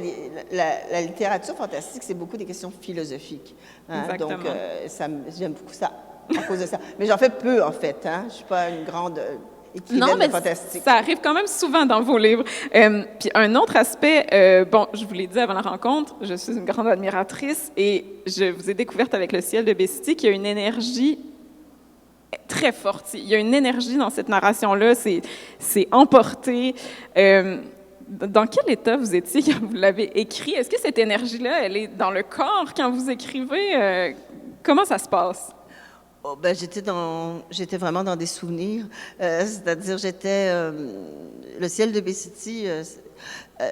la littérature fantastique, c'est beaucoup des questions philosophiques. Hein? Exactement. Donc, j'aime beaucoup ça. À cause de ça. Mais j'en fais peu, en fait. Hein? Je ne suis pas une grande écrivaine de fantastique. Ça arrive quand même souvent dans vos livres. Puis un autre aspect, je vous l'ai dit avant la rencontre, je suis une grande admiratrice et je vous ai découverte avec Le ciel de Bestie, qui a une énergie très forte. Il y a une énergie dans cette narration-là, c'est emporté. Dans quel état vous étiez quand vous l'avez écrit? Est-ce que cette énergie-là, elle est dans le corps quand vous écrivez? Comment ça se passe? J'étais vraiment dans des souvenirs. C'est-à-dire, le ciel de Bestie,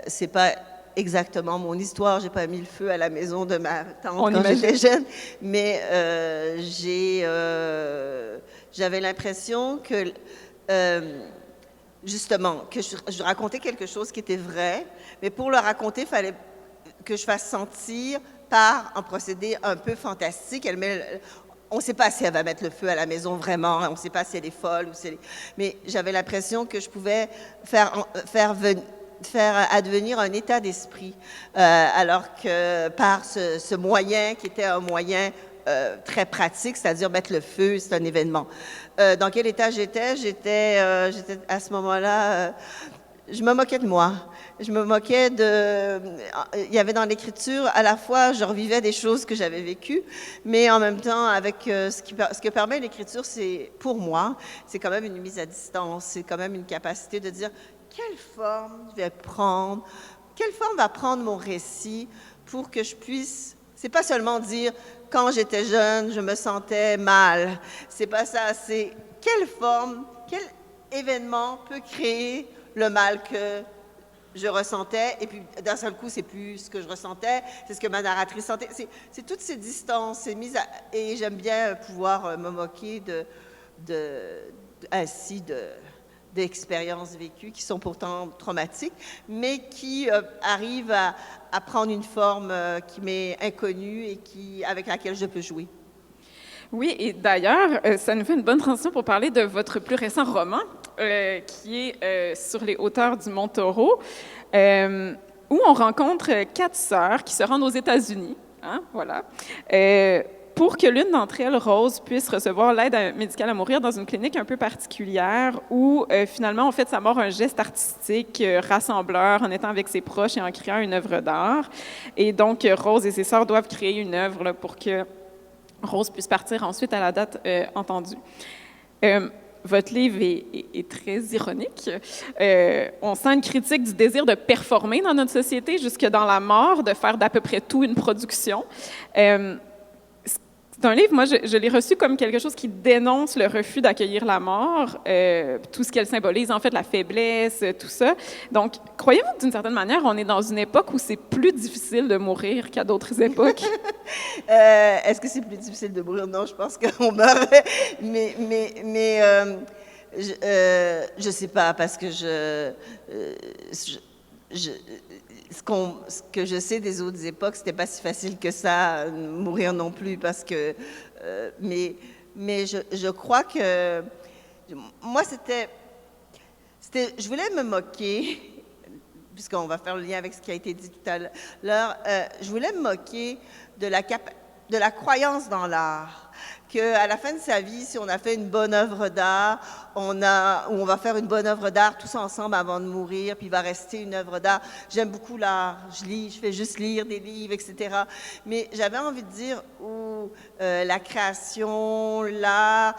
c'est pas exactement mon histoire. J'ai pas mis le feu à la maison de ma tante quand j'étais jeune, mais j'avais l'impression que justement que je racontais quelque chose qui était vrai, mais pour le raconter, il fallait que je fasse sentir par un procédé un peu fantastique. On ne sait pas si elle va mettre le feu à la maison vraiment, on ne sait pas si elle est folle mais j'avais l'impression que je pouvais faire advenir un état d'esprit, alors que par ce moyen qui était un moyen très pratique, c'est-à-dire mettre le feu, c'est un événement. Dans quel état j'étais? J'étais à ce moment-là, je me moquais de moi. Je me moquais il y avait dans l'écriture, à la fois, je revivais des choses que j'avais vécues, mais en même temps, avec ce que permet l'écriture, c'est, pour moi, c'est quand même une mise à distance, c'est quand même une capacité de dire quelle forme va prendre mon récit pour que je puisse, c'est pas seulement dire quand j'étais jeune, je me sentais mal, c'est pas ça, c'est quelle forme, quel événement peut créer le mal que je ressentais, et puis d'un seul coup, c'est plus ce que je ressentais, c'est ce que ma narratrice sentait. C'est toutes ces distances, et j'aime bien pouvoir me moquer d'expériences vécues qui sont pourtant traumatiques, mais qui arrivent à prendre une forme qui m'est inconnue et avec laquelle je peux jouer. Oui, et d'ailleurs, ça nous fait une bonne transition pour parler de votre plus récent roman, qui est sur les hauteurs du Mont Taureau, où on rencontre 4 sœurs qui se rendent aux États-Unis. Hein, voilà. pour que l'une d'entre elles, Rose, puisse recevoir l'aide médicale à mourir dans une clinique un peu particulière où finalement on fait de sa mort un geste artistique rassembleur en étant avec ses proches et en créant une œuvre d'art. Et donc, Rose et ses sœurs doivent créer une œuvre là, pour que Rose puisse partir ensuite à la date entendue. Votre livre est très ironique. On sent une critique du désir de performer dans notre société, jusque dans la mort, de faire d'à peu près tout une production. C'est un livre, moi, je l'ai reçu comme quelque chose qui dénonce le refus d'accueillir la mort, tout ce qu'elle symbolise, en fait, la faiblesse, tout ça. Donc, croyez-vous que d'une certaine manière, on est dans une époque où c'est plus difficile de mourir qu'à d'autres époques? Est-ce que c'est plus difficile de mourir? Non, je pense qu'on meurt. Mais je sais pas, parce que ce que je sais des autres époques, c'était pas si facile que ça, mourir non plus, parce que... mais je crois que... Moi, je voulais me moquer, puisqu'on va faire le lien avec ce qui a été dit tout à l'heure, je voulais me moquer de la croyance dans l'art, qu'à la fin de sa vie, si on a fait une bonne œuvre d'art, on va faire une bonne œuvre d'art tous ensemble avant de mourir, puis il va rester une œuvre d'art. J'aime beaucoup l'art, je fais juste lire des livres, etc. Mais j'avais envie de dire où la création, l'art,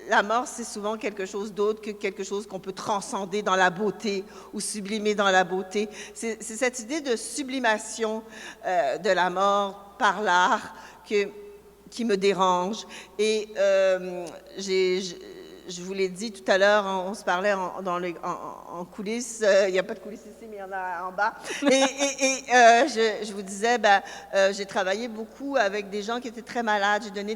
la mort, c'est souvent quelque chose d'autre que quelque chose qu'on peut transcender dans la beauté ou sublimer dans la beauté. C'est cette idée de sublimation de la mort par l'art qui me dérange. Et je vous l'ai dit tout à l'heure, on se parlait en coulisses, il n'y a pas de coulisses ici, mais il y en a en bas. Et je vous disais, j'ai travaillé beaucoup avec des gens qui étaient très malades. J'ai donné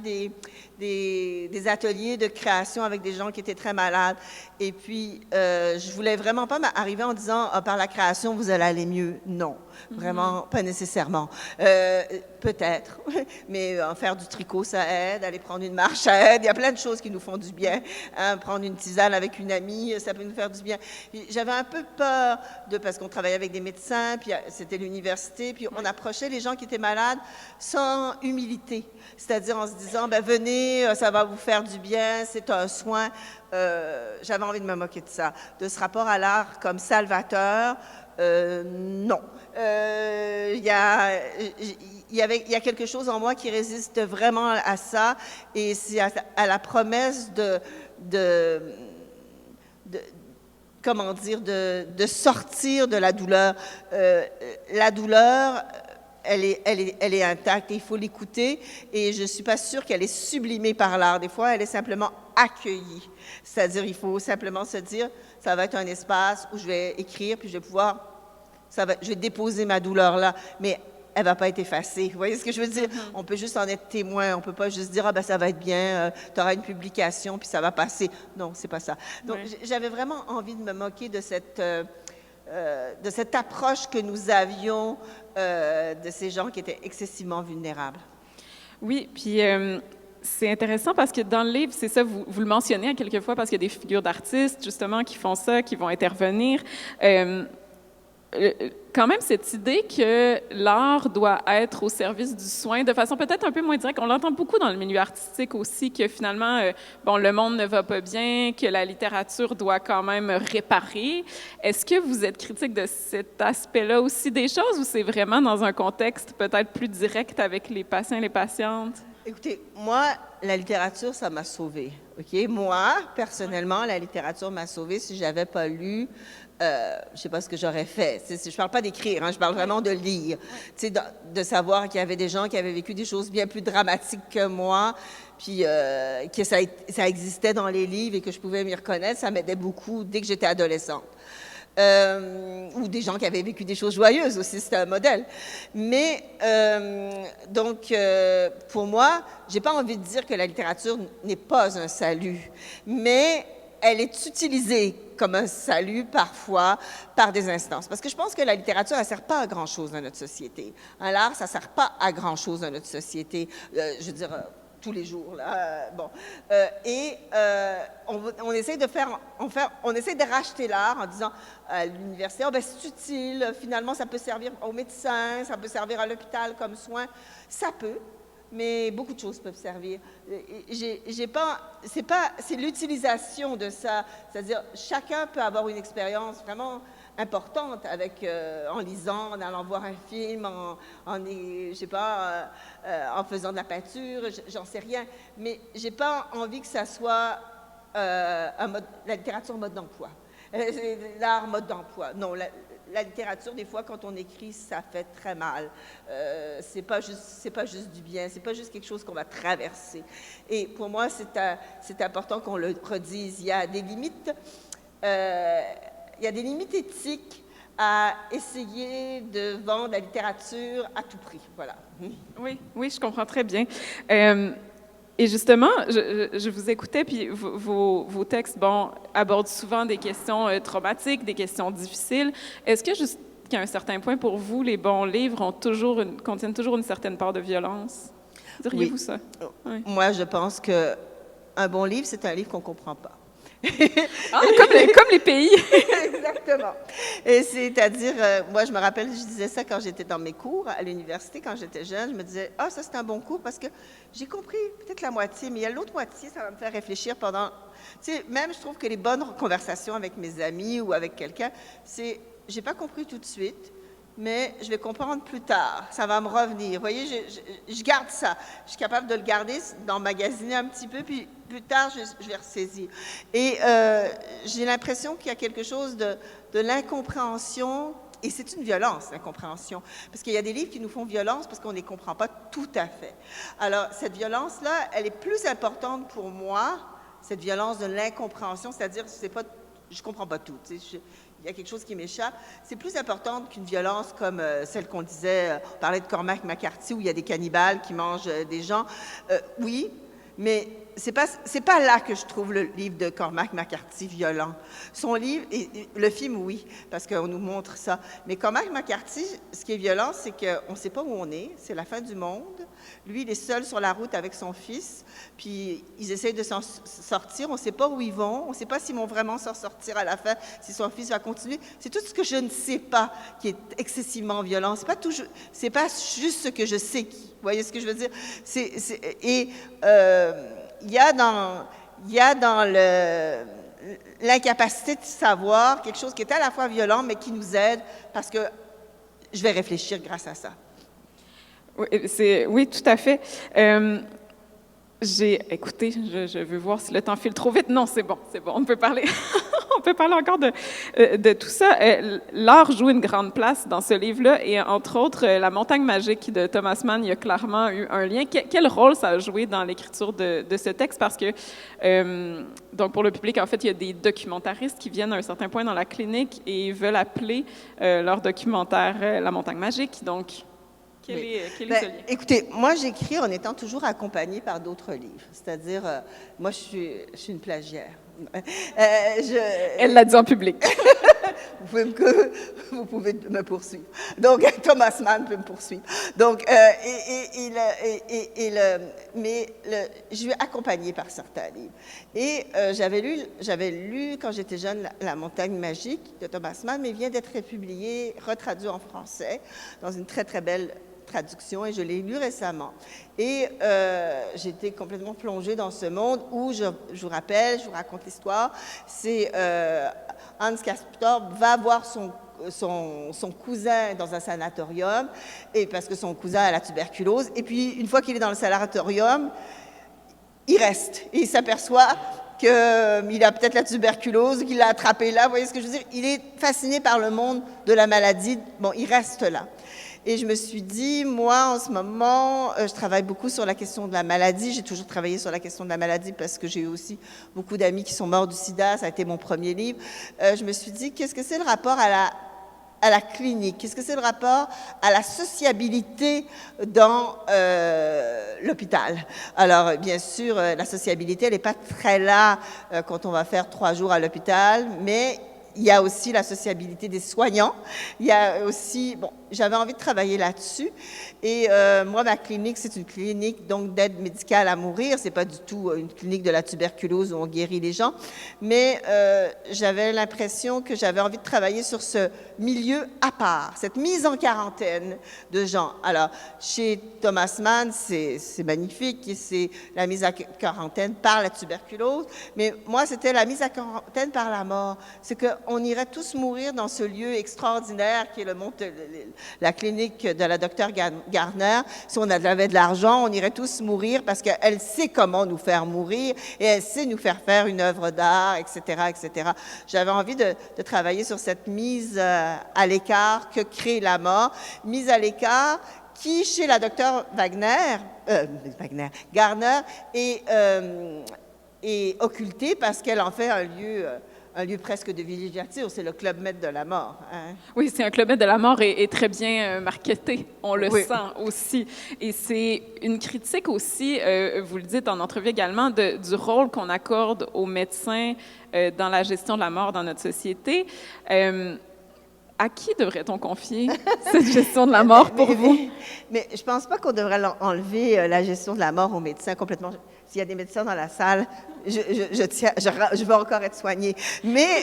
des ateliers de création avec des gens qui étaient très malades. Et puis, je voulais vraiment pas arriver en disant, par la création, vous allez aller mieux. Non, vraiment, pas nécessairement. Peut-être, mais faire du tricot, ça aide. Aller prendre une marche, ça aide. Il y a plein de choses qui nous font du bien. Hein, prendre une tisane avec une amie, ça peut nous faire du bien. J'avais un peu peur, parce qu'on travaillait avec des médecins, puis c'était l'université, puis on approchait les gens qui étaient malades sans humilité. C'est-à-dire en se disant, venez, ça va vous faire du bien, c'est un soin. J'avais envie de me moquer de ça. De ce rapport à l'art comme salvateur, non. Il y a quelque chose en moi qui résiste vraiment à ça, et c'est à la promesse comment dire, de sortir de la douleur. La douleur, elle est intacte et il faut l'écouter, et je ne suis pas sûre qu'elle est sublimée par l'art. Des fois, elle est simplement accueillie. C'est-à-dire, il faut simplement se dire, ça va être un espace où je vais écrire, puis je vais pouvoir, je vais déposer ma douleur là, mais elle ne va pas être effacée. Vous voyez ce que je veux dire? On peut juste en être témoin. On ne peut pas juste dire, ça va être bien, tu auras une publication, puis ça va passer. Non, c'est pas ça. Donc, j'avais vraiment envie de me moquer de cette approche que nous avions de ces gens qui étaient excessivement vulnérables. Oui, puis c'est intéressant parce que dans le livre, c'est ça, vous le mentionnez à quelques fois, parce qu'il y a des figures d'artistes, justement, qui font ça, qui vont intervenir. Quand même, cette idée que l'art doit être au service du soin, de façon peut-être un peu moins directe, on l'entend beaucoup dans le milieu artistique aussi, que finalement, le monde ne va pas bien, que la littérature doit quand même réparer. Est-ce que vous êtes critique de cet aspect-là aussi des choses, ou c'est vraiment dans un contexte peut-être plus direct avec les patients et les patientes? Écoutez, moi, la littérature, ça m'a sauvée. OK? Moi, personnellement, la littérature m'a sauvée. Si je n'avais pas lu, je ne sais pas ce que j'aurais fait. Je ne parle pas d'écrire, je parle vraiment de lire. De savoir qu'il y avait des gens qui avaient vécu des choses bien plus dramatiques que moi, puis que ça existait dans les livres et que je pouvais m'y reconnaître, ça m'aidait beaucoup dès que j'étais adolescente. Ou des gens qui avaient vécu des choses joyeuses aussi, c'était un modèle. Mais, donc, pour moi, je n'ai pas envie de dire que la littérature n'est pas un salut, mais elle est utilisée comme un salut parfois par des instances. Parce que je pense que la littérature, elle ne sert pas à grand-chose dans notre société. L'art, ça ne sert pas à grand-chose dans notre société. Je veux dire, tous les jours. Là. On essaie on essaie de racheter l'art en disant à l'université, oh, ben, c'est utile, finalement ça peut servir aux médecins, ça peut servir à l'hôpital comme soin. Ça peut, mais beaucoup de choses peuvent servir. C'est l'utilisation de ça, c'est-à-dire chacun peut avoir une expérience vraiment importante en lisant, en allant voir un film, en faisant de la peinture, j'en sais rien. Mais j'ai pas envie que ça soit la littérature mode d'emploi, l'art mode d'emploi. Non, la littérature, des fois, quand on écrit, ça fait très mal. C'est pas juste du bien, c'est pas juste quelque chose qu'on va traverser. Et pour moi, c'est important qu'on le redise. Il y a des limites. Il y a des limites éthiques à essayer de vendre la littérature à tout prix. Voilà. Oui, je comprends très bien. Et justement, je vous écoutais, puis vos textes, abordent souvent des questions traumatiques, des questions difficiles. Est-ce que jusqu'à un certain point, pour vous, les bons livres contiennent toujours une certaine part de violence? Diriez-vous ça? Oui. Moi, je pense qu'un bon livre, c'est un livre qu'on ne comprend pas. Comme les pays. Exactement. Et c'est-à-dire, moi, je me rappelle, je disais ça quand j'étais dans mes cours à l'université, quand j'étais jeune, je me disais, ça, c'est un bon cours parce que j'ai compris peut-être la moitié, mais il y a l'autre moitié, ça va me faire réfléchir pendant... Tu sais, même, je trouve que les bonnes conversations avec mes amis ou avec quelqu'un, j'ai pas compris tout de suite, mais je vais comprendre plus tard. Ça va me revenir. Vous voyez, je garde ça. Je suis capable de le garder, d'emmagasiner un petit peu, puis plus tard, je vais ressaisir. Et j'ai l'impression qu'il y a quelque chose de l'incompréhension, et c'est une violence, l'incompréhension, parce qu'il y a des livres qui nous font violence parce qu'on ne les comprend pas tout à fait. Alors, cette violence-là, elle est plus importante pour moi, cette violence de l'incompréhension, c'est-à-dire, je ne comprends pas tout. Il y a quelque chose qui m'échappe. C'est plus important qu'une violence comme celle qu'on disait, on parlait de Cormac McCarthy, où il y a des cannibales qui mangent des gens. Oui, mais c'est pas là que je trouve le livre de Cormac McCarthy violent. Son livre, et le film, oui, parce qu'on nous montre ça. Mais Cormac McCarthy, ce qui est violent, c'est qu'on ne sait pas où on est. C'est la fin du monde. Lui, il est seul sur la route avec son fils. Puis, ils essayent de s'en sortir. On ne sait pas où ils vont. On ne sait pas s'ils vont vraiment s'en sortir à la fin, si son fils va continuer. C'est tout ce que je ne sais pas qui est excessivement violent. C'est pas juste ce que je sais qui. Vous voyez ce que je veux dire? Il y a dans l'incapacité de savoir quelque chose qui est à la fois violent, mais qui nous aide parce que je vais réfléchir grâce à ça. Oui, tout à fait. Écoutez, je veux voir si le temps file trop vite. Non, c'est bon, on peut parler. On peut parler encore de tout ça. L'art joue une grande place dans ce livre-là, et entre autres, La montagne magique de Thomas Mann, il y a clairement eu un lien. Quel rôle ça a joué dans l'écriture de ce texte? Parce que, donc pour le public, en fait, il y a des documentaristes qui viennent à un certain point dans la clinique et veulent appeler leur documentaire La montagne magique. Donc, quel est ce lien? Écoutez, moi, j'écris en étant toujours accompagnée par d'autres livres. C'est-à-dire, moi, je suis une plagiaire. Elle l'a dit en public. Vous pouvez me poursuivre. Donc, Thomas Mann peut me poursuivre. Donc, je suis accompagnée par certains livres. Et j'avais lu, quand j'étais jeune, La montagne magique de Thomas Mann, mais il vient d'être republié, retraduit en français, dans une très, très belle traduction, et je l'ai lu récemment. Et j'étais complètement plongée dans ce monde où, je vous raconte l'histoire, c'est Hans Castorp va voir son cousin dans un sanatorium, et parce que son cousin a la tuberculose, et puis une fois qu'il est dans le sanatorium, il reste, et il s'aperçoit qu'il a peut-être la tuberculose, qu'il l'a attrapé là, vous voyez ce que je veux dire? Il est fasciné par le monde de la maladie, bon, il reste là. Et je me suis dit, moi, en ce moment, je travaille beaucoup sur la question de la maladie. J'ai toujours travaillé sur la question de la maladie parce que j'ai eu aussi beaucoup d'amis qui sont morts du sida. Ça a été mon premier livre. Je me suis dit, qu'est-ce que c'est le rapport à la clinique? Qu'est-ce que c'est le rapport à la sociabilité dans l'hôpital? Alors, bien sûr, la sociabilité, elle n'est pas très là quand on va faire 3 jours à l'hôpital, mais il y a aussi la sociabilité des soignants. Il y a aussi, bon, j'avais envie de travailler là-dessus. Et moi, ma clinique, c'est une clinique donc d'aide médicale à mourir. C'est pas du tout une clinique de la tuberculose où on guérit les gens. Mais j'avais l'impression que j'avais envie de travailler sur ce milieu à part, cette mise en quarantaine de gens. Alors, chez Thomas Mann, c'est magnifique, c'est la mise en quarantaine par la tuberculose. Mais moi, c'était la mise en quarantaine par la mort. C'est qu'on irait tous mourir dans ce lieu extraordinaire qui est la clinique de la docteure Gardner. Si on avait de l'argent, on irait tous mourir parce qu'elle sait comment nous faire mourir et elle sait nous faire faire une œuvre d'art, etc., etc. J'avais envie de travailler sur cette mise à l'écart que crée la mort, mise à l'écart qui, chez la docteure Gardner, est occultée parce qu'elle en fait un lieu presque de villégiature, c'est le Club Med de la mort. Hein? Oui, c'est un Club Med de la mort et très bien marketé, on le sent aussi. Et c'est une critique aussi, vous le dites en entrevue également, du rôle qu'on accorde aux médecins dans la gestion de la mort dans notre société. À qui devrait-on confier cette gestion de la mort pour vous? Mais je ne pense pas qu'on devrait enlever la gestion de la mort aux médecins complètement. S'il y a des médecins dans la salle, je veux encore être soignée. Mais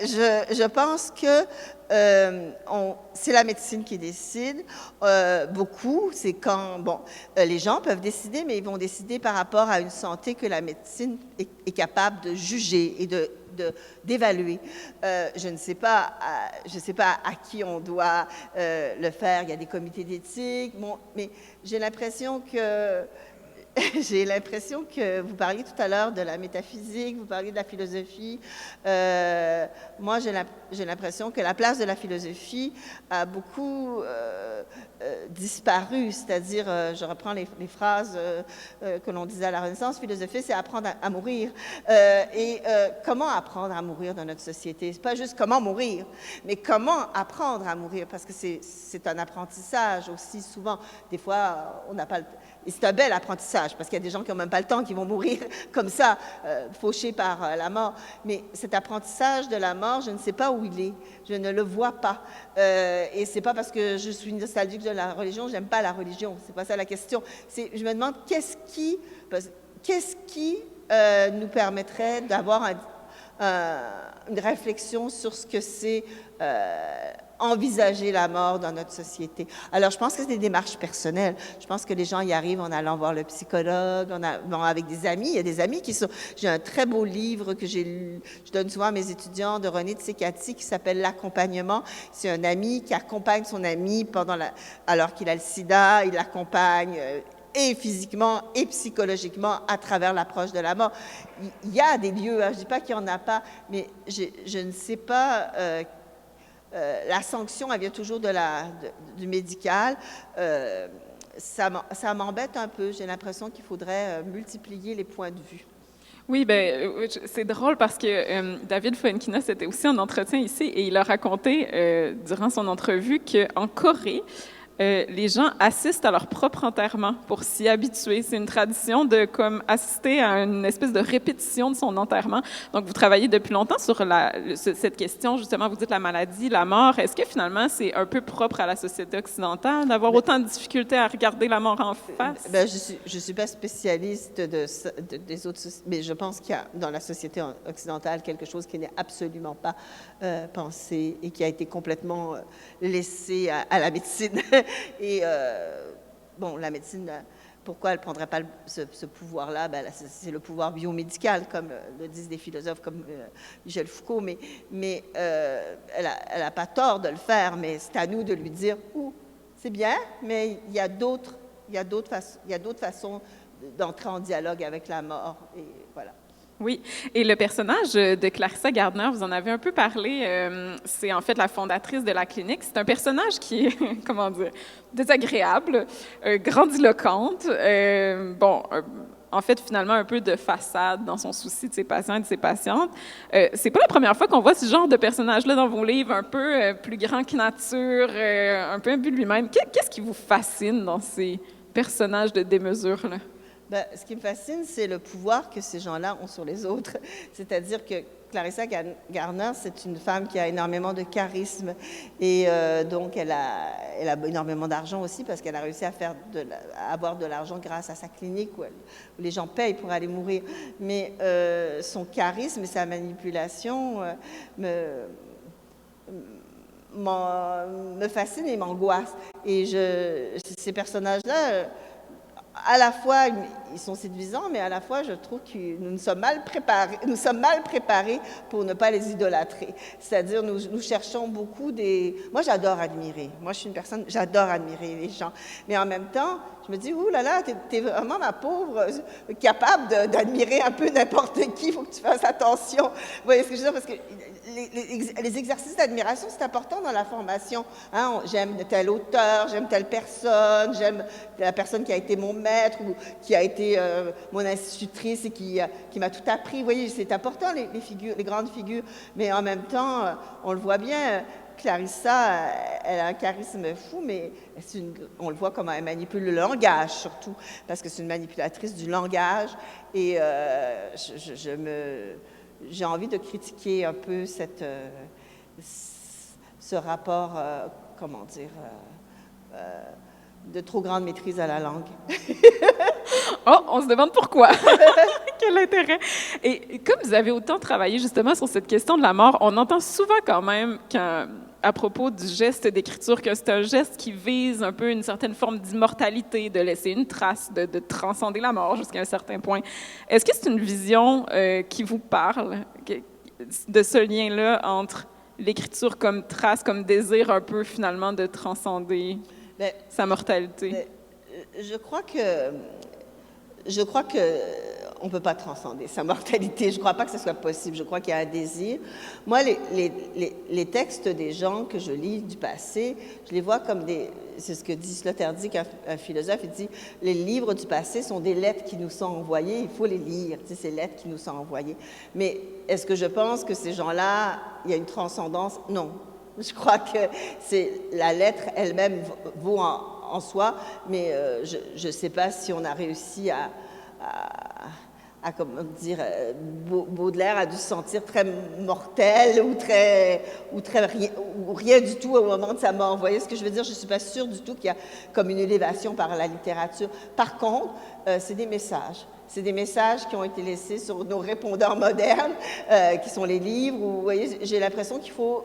je pense que c'est la médecine qui décide. Beaucoup, c'est quand, les gens peuvent décider, mais ils vont décider par rapport à une santé que la médecine est capable de juger et d'évaluer. Je ne sais pas à qui on doit le faire. Il y a des comités d'éthique, mais j'ai l'impression que vous parliez tout à l'heure de la métaphysique, vous parliez de la philosophie. Moi, j'ai l'impression que la place de la philosophie a beaucoup disparu. C'est-à-dire, je reprends les phrases que l'on disait à la Renaissance, philosophie, c'est apprendre à mourir. Comment apprendre à mourir dans notre société? C'est pas juste comment mourir, mais comment apprendre à mourir, parce que c'est un apprentissage aussi souvent. Des fois, on n'a pas et c'est un bel apprentissage, parce qu'il y a des gens qui n'ont même pas le temps, qui vont mourir comme ça, fauchés par la mort. Mais cet apprentissage de la mort, je ne sais pas où il est. Je ne le vois pas. Et ce n'est pas parce que je suis nostalgique de la religion, je n'aime pas la religion. Ce n'est pas ça la question. Je me demande qu'est-ce qui nous permettrait d'avoir une réflexion sur ce que c'est envisager la mort dans notre société. Alors, je pense que c'est des démarches personnelles. Je pense que les gens y arrivent en allant voir le psychologue, avec des amis. Il y a des amis qui sont... J'ai un très beau livre que j'ai lu, je donne souvent à mes étudiants, de René Tsekati, qui s'appelle « L'accompagnement ». C'est un ami qui accompagne son ami alors qu'il a le sida. Il l'accompagne et physiquement et psychologiquement à travers l'approche de la mort. Il y a des lieux, je ne dis pas qu'il n'y en a pas, mais je ne sais pas... la sanction, elle vient toujours du médical. Ça m'embête un peu. J'ai l'impression qu'il faudrait multiplier les points de vue. Oui, c'est drôle parce que David Fuenkinos était aussi en entretien ici et il a raconté durant son entrevue qu'en Corée, les gens assistent à leur propre enterrement pour s'y habituer. C'est une tradition de comme assister à une espèce de répétition de son enterrement. Donc, vous travaillez depuis longtemps sur cette question, justement, vous dites la maladie, la mort. Est-ce que finalement, c'est un peu propre à la société occidentale d'avoir autant de difficultés à regarder la mort en face? Je suis pas spécialiste des autres, mais je pense qu'il y a dans la société occidentale quelque chose qui n'est absolument pas pensé et qui a été complètement laissé à la médecine. Et la médecine, pourquoi elle ne prendrait pas ce pouvoir-là? C'est le pouvoir biomédical, comme le disent des philosophes comme Michel Foucault, mais elle n'a pas tort de le faire, mais c'est à nous de lui dire c'est bien, mais il y a d'autres façons d'entrer en dialogue avec la mort. Et voilà. Oui, et le personnage de Clarissa Gardner, vous en avez un peu parlé, c'est en fait la fondatrice de la clinique. C'est un personnage qui est, comment dire, désagréable, grandiloquente, en fait, finalement, un peu de façade dans son souci de ses patients et de ses patientes. C'est pas la première fois qu'on voit ce genre de personnage-là dans vos livres, un peu plus grand que nature, un peu imbu de lui-même. Qu'est-ce qui vous fascine dans ces personnages de démesure-là? Ben, ce qui me fascine, c'est le pouvoir que ces gens-là ont sur les autres. C'est-à-dire que Clarissa Garner, c'est une femme qui a énormément de charisme et donc elle a énormément d'argent aussi parce qu'elle a réussi à avoir de l'argent grâce à sa clinique où les gens payent pour aller mourir. Mais son charisme et sa manipulation me fascinent et m'angoissent. Et ces personnages-là, à la fois, ils sont séduisants, mais à la fois, je trouve que nous sommes mal préparés pour ne pas les idolâtrer. C'est-à-dire, nous cherchons beaucoup des... Moi, j'adore admirer. Moi, je suis une personne, j'adore admirer les gens. Mais en même temps, je me dis, ouh là là, t'es vraiment, ma pauvre, capable d'admirer un peu n'importe qui. Il faut que tu fasses attention. Vous voyez ce que je veux dire? Parce que les exercices d'admiration, c'est important dans la formation. Hein? J'aime tel auteur, j'aime telle personne, j'aime la personne qui a été mon maître ou qui a été mon institutrice et qui m'a tout appris. Vous voyez, c'est important, les grandes figures. Mais en même temps, on le voit bien, Clarissa, elle a un charisme fou, mais on le voit comment elle manipule le langage, surtout, parce que c'est une manipulatrice du langage. Et j'ai envie de critiquer un peu ce rapport, comment dire, de trop grande maîtrise à la langue. Oh, on se demande pourquoi. Quel intérêt. Et comme vous avez autant travaillé justement sur cette question de la mort, on entend souvent quand même à propos du geste d'écriture que c'est un geste qui vise un peu une certaine forme d'immortalité, de laisser une trace, de transcender la mort jusqu'à un certain point. Est-ce que c'est une vision qui vous parle, de ce lien-là entre l'écriture comme trace, comme désir un peu finalement de transcender sa mortalité? Je crois que on ne peut pas transcender sa mortalité. Je ne crois pas que ce soit possible. Je crois qu'il y a un désir. Moi, les textes des gens que je lis du passé, je les vois comme c'est ce que dit Sloterdijk, un philosophe. Il dit, les livres du passé sont des lettres qui nous sont envoyées. Il faut les lire, ces lettres qui nous sont envoyées. Mais est-ce que je pense que ces gens-là, il y a une transcendance? Non. Je crois que la lettre elle-même vaut en soi, mais je ne sais pas si on a réussi à comment dire, Baudelaire a dû se sentir très mortel ou rien du tout au moment de sa mort. Vous voyez ce que je veux dire? Je ne suis pas sûre du tout qu'il y a comme une élévation par la littérature. Par contre, c'est des messages. C'est des messages qui ont été laissés sur nos répondeurs modernes, qui sont les livres. Vous voyez, j'ai l'impression qu'il faut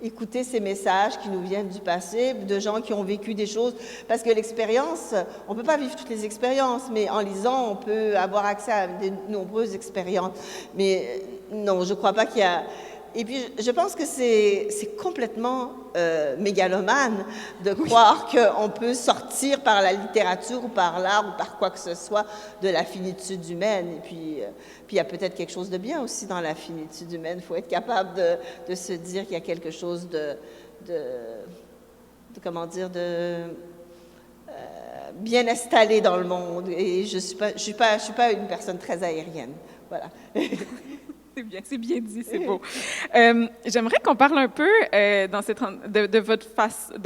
écouter ces messages qui nous viennent du passé, de gens qui ont vécu des choses, parce que l'expérience, on ne peut pas vivre toutes les expériences, mais en lisant, on peut avoir accès à de nombreuses expériences. Mais non, je ne crois pas qu'il y a... Et puis, je pense que c'est complètement mégalomane de croire qu'on peut sortir par la littérature ou par l'art ou par quoi que ce soit de la finitude humaine. Et puis il y a peut-être quelque chose de bien aussi dans la finitude humaine. Il faut être capable de se dire qu'il y a quelque chose de comment dire, bien installé dans le monde. Et je suis pas une personne très aérienne. Voilà. C'est bien dit, c'est beau. J'aimerais qu'on parle un peu de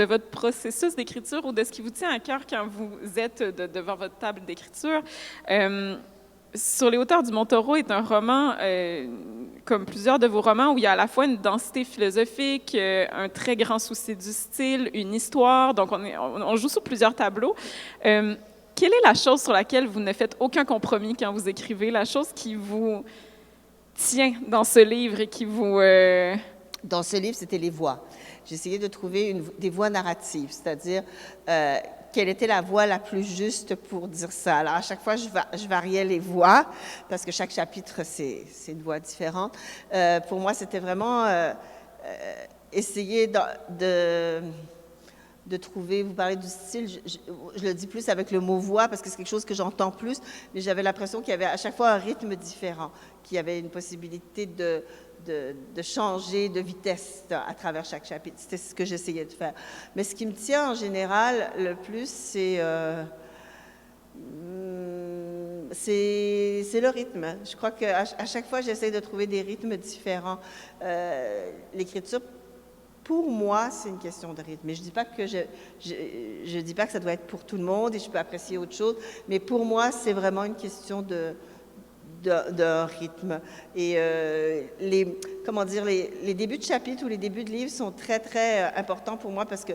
votre processus d'écriture ou de ce qui vous tient à cœur quand vous êtes devant votre table d'écriture. Sur les hauteurs du Mont-Taureau est un roman, comme plusieurs de vos romans, où il y a à la fois une densité philosophique, un très grand souci du style, une histoire. Donc, on joue sur plusieurs tableaux. Quelle est la chose sur laquelle vous ne faites aucun compromis quand vous écrivez, la chose qui vous tient dans ce livre et qui vous... Dans ce livre, c'était les voix. J'ai essayé de trouver des voix narratives, c'est-à-dire quelle était la voix la plus juste pour dire ça. Alors, à chaque fois, je variais les voix, parce que chaque chapitre, c'est une voix différente. Pour moi, c'était vraiment essayer de trouver, vous parlez du style, je le dis plus avec le mot voix parce que c'est quelque chose que j'entends plus, mais j'avais l'impression qu'il y avait à chaque fois un rythme différent, qu'il y avait une possibilité de changer de vitesse à travers chaque chapitre. C'était ce que j'essayais de faire. Mais ce qui me tient en général le plus, c'est le rythme. Je crois qu'à chaque fois, j'essaie de trouver des rythmes différents. L'écriture Pour moi, c'est une question de rythme. Mais je dis pas que je dis pas que ça doit être pour tout le monde et je peux apprécier autre chose. Mais pour moi, c'est vraiment une question d'un rythme. Et les débuts de chapitre ou les débuts de livre sont très, très importants pour moi parce que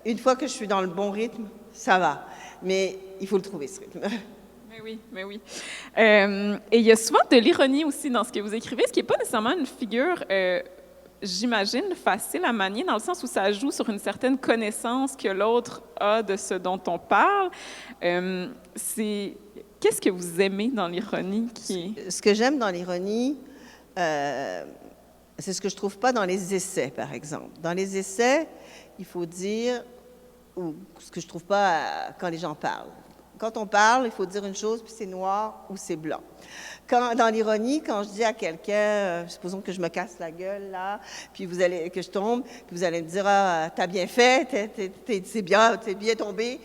une fois que je suis dans le bon rythme, ça va. Mais il faut le trouver, ce rythme. Mais oui, mais oui. Et il y a souvent de l'ironie aussi dans ce que vous écrivez, ce qui n'est pas nécessairement une figure, j'imagine, facile à manier, dans le sens où ça joue sur une certaine connaissance que l'autre a de ce dont on parle. Qu'est-ce que vous aimez dans l'ironie? Ce que j'aime dans l'ironie, c'est ce que je ne trouve pas dans les essais, par exemple. Dans les essais, il faut dire, ou ce que je ne trouve pas quand les gens parlent. Quand on parle, il faut dire une chose, puis c'est noir ou c'est blanc. Dans l'ironie, quand je dis à quelqu'un, supposons que je me casse la gueule, là, puis que je tombe, puis vous allez me dire, ah, t'as bien fait, t'es bien tombé.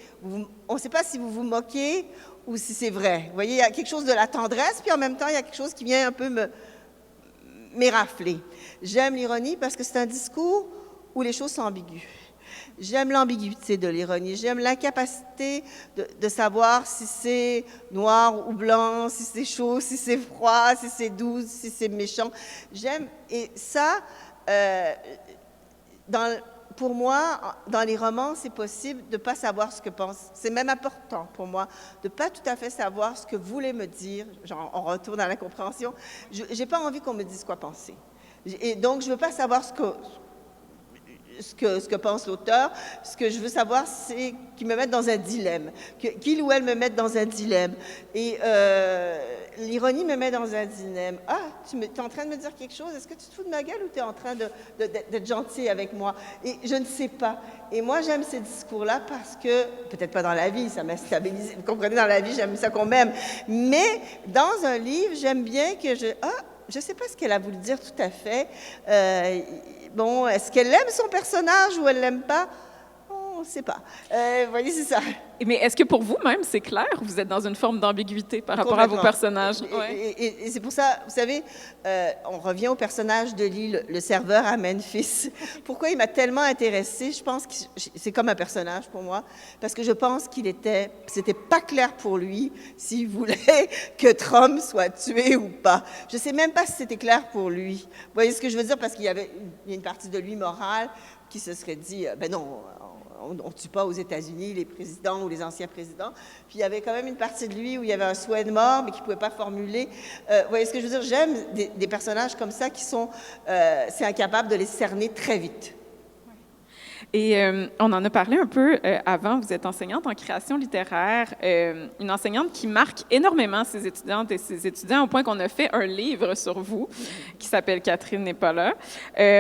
On ne sait pas si vous vous moquez ou si c'est vrai. Vous voyez, il y a quelque chose de la tendresse, puis en même temps, il y a quelque chose qui vient un peu m'érafler. J'aime l'ironie parce que c'est un discours où les choses sont ambiguës. J'aime l'ambiguïté de l'ironie. J'aime l'incapacité de savoir si c'est noir ou blanc, si c'est chaud, si c'est froid, si c'est doux, si c'est méchant. Et ça, pour moi, dans les romans, c'est possible de ne pas savoir ce que pense. C'est même important pour moi de ne pas tout à fait savoir ce que voulait me dire. Genre, on retourne à la compréhension. Je n'ai pas envie qu'on me dise quoi penser. Et donc, je ne veux pas savoir ce que pense l'auteur. Ce que je veux savoir, c'est qu'il me mette dans un dilemme, qu'il ou elle me mette dans un dilemme. Et l'ironie me met dans un dilemme. Ah, tu es en train de me dire quelque chose? Est-ce que tu te fous de ma gueule ou tu es en train d'être gentil avec moi? Et je ne sais pas. Et moi, j'aime ces discours-là parce que, peut-être pas dans la vie, ça m'a stabilisé. Vous comprenez, dans la vie, j'aime ça qu'on m'aime. Mais dans un livre, j'aime bien que je ne sais pas ce qu'elle a voulu dire tout à fait. Bon, est-ce qu'elle aime son personnage ou elle l'aime pas? On ne sait pas. Vous voyez, c'est ça. Mais est-ce que pour vous-même, c'est clair? Vous êtes dans une forme d'ambiguïté par rapport à vos personnages? Et c'est pour ça, vous savez, on revient au personnage de Lee, le serveur à Memphis. Pourquoi il m'a tellement intéressée? Je pense que c'est comme un personnage pour moi, parce que je pense c'était pas clair pour lui s'il voulait que Trump soit tué ou pas. Je sais même pas si c'était clair pour lui. Vous voyez ce que je veux dire? Parce qu'il y a une partie de lui morale qui se serait dit, ben non, on ne tue pas aux États-Unis les présidents ou les anciens présidents. Puis il y avait quand même une partie de lui où il y avait un souhait de mort, mais qu'il ne pouvait pas formuler. Vous voyez ce que je veux dire? J'aime des personnages comme ça qui sont... c'est incapable de les cerner très vite. Et on en a parlé un peu avant, vous êtes enseignante en création littéraire, une enseignante qui marque énormément ses étudiantes et ses étudiants au point qu'on a fait un livre sur vous qui s'appelle « Catherine n'est pas là ».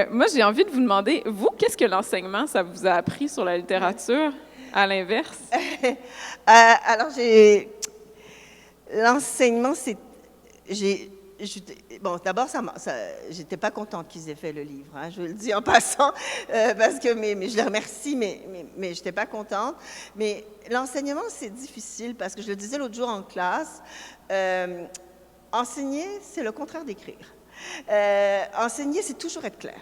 Moi, j'ai envie de vous demander, vous, qu'est-ce que l'enseignement, ça vous a appris sur la littérature, à l'inverse? Alors, l'enseignement, bon, d'abord, j'étais pas contente qu'ils aient fait le livre, hein, je le dis en passant, parce que, mais je les remercie, mais j'étais pas contente. Mais l'enseignement, c'est difficile, parce que je le disais l'autre jour en classe, enseigner, c'est le contraire d'écrire. Enseigner, c'est toujours être clair.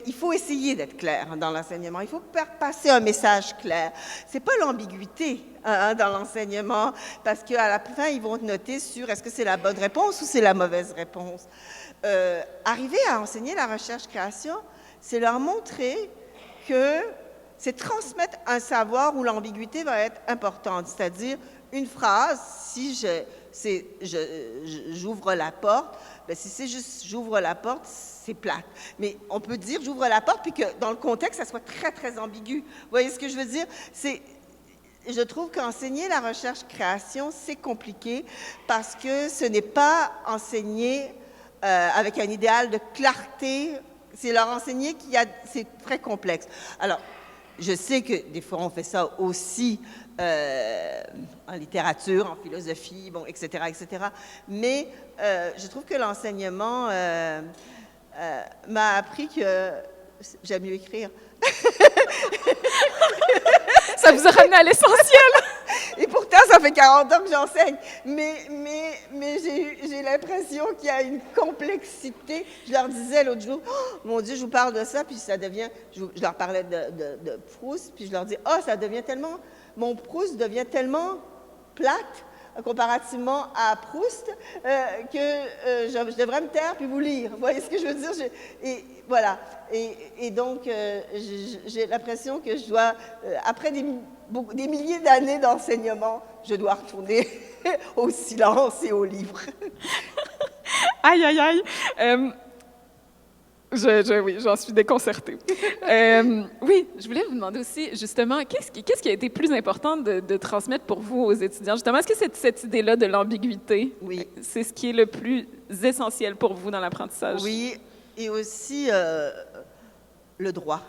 Il faut essayer d'être clair dans l'enseignement. Il faut faire passer un message clair. C'est pas l'ambiguïté dans l'enseignement, parce qu'à la fin, ils vont te noter sur est-ce que c'est la bonne réponse ou c'est la mauvaise réponse. Arriver à enseigner la recherche-création, c'est leur montrer que c'est transmettre un savoir où l'ambiguïté va être importante. C'est-à-dire, une phrase, si j'ouvre la porte, bien, si c'est juste j'ouvre la porte, c'est plate. Mais on peut dire j'ouvre la porte, puis que dans le contexte, ça soit très, très ambigu. Vous voyez ce que je veux dire? Je trouve qu'enseigner la recherche-création, c'est compliqué parce que ce n'est pas enseigner avec un idéal de clarté. C'est leur enseigner c'est très complexe. Alors, je sais que des fois, on fait ça aussi en littérature, en philosophie, bon, etc., etc. Mais je trouve que l'enseignement m'a appris que j'aime mieux écrire. Ça vous a ramené à l'essentiel! Et pourtant, Pourtant, ça fait 40 ans que j'enseigne, mais j'ai l'impression qu'il y a une complexité. Je leur disais l'autre jour, oh, mon Dieu, je vous parle de ça, puis ça devient, je leur parlais de Proust, puis je leur dis, oh, ça devient tellement, mon Proust devient tellement plate, comparativement à Proust, que je devrais me taire puis vous lire. Vous voyez ce que je veux dire? Et voilà. Et donc, j'ai l'impression que je dois, après des milliers d'années d'enseignement, je dois retourner au silence et au livre. Aïe, aïe, aïe! Oui, j'en suis déconcertée. Oui, je voulais vous demander aussi, justement, qu'est-ce qui a été plus important de transmettre pour vous aux étudiants? Justement, est-ce que cette idée-là de l'ambiguïté, oui, c'est ce qui est le plus essentiel pour vous dans l'apprentissage? Oui, et aussi le droit.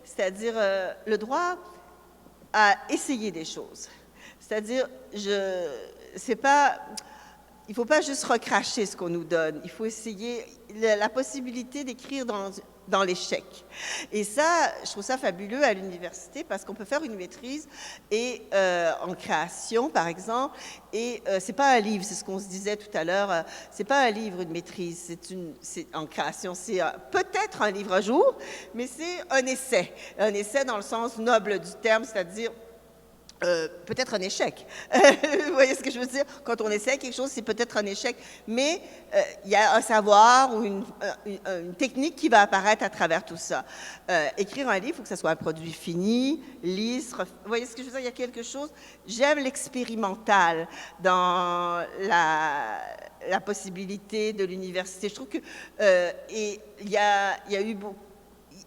C'est-à-dire le droit à essayer des choses. C'est-à-dire, c'est pas... Il ne faut pas juste recracher ce qu'on nous donne. Il faut essayer la possibilité d'écrire dans l'échec. Et ça, je trouve ça fabuleux à l'université parce qu'on peut faire une maîtrise et, en création, par exemple, et c'est pas un livre, c'est ce qu'on se disait tout à l'heure, c'est pas un livre, une maîtrise, c'est en création, c'est peut-être un livre un jour, mais c'est un essai dans le sens noble du terme, c'est-à-dire peut-être un échec. Vous voyez ce que je veux dire? Quand on essaie quelque chose, c'est peut-être un échec, mais il y a un savoir ou une technique qui va apparaître à travers tout ça. Écrire un livre, il faut que ce soit un produit fini, lisse. Vous voyez ce que je veux dire? Il y a quelque chose. J'aime l'expérimental dans la possibilité de l'université. Je trouve que et il y a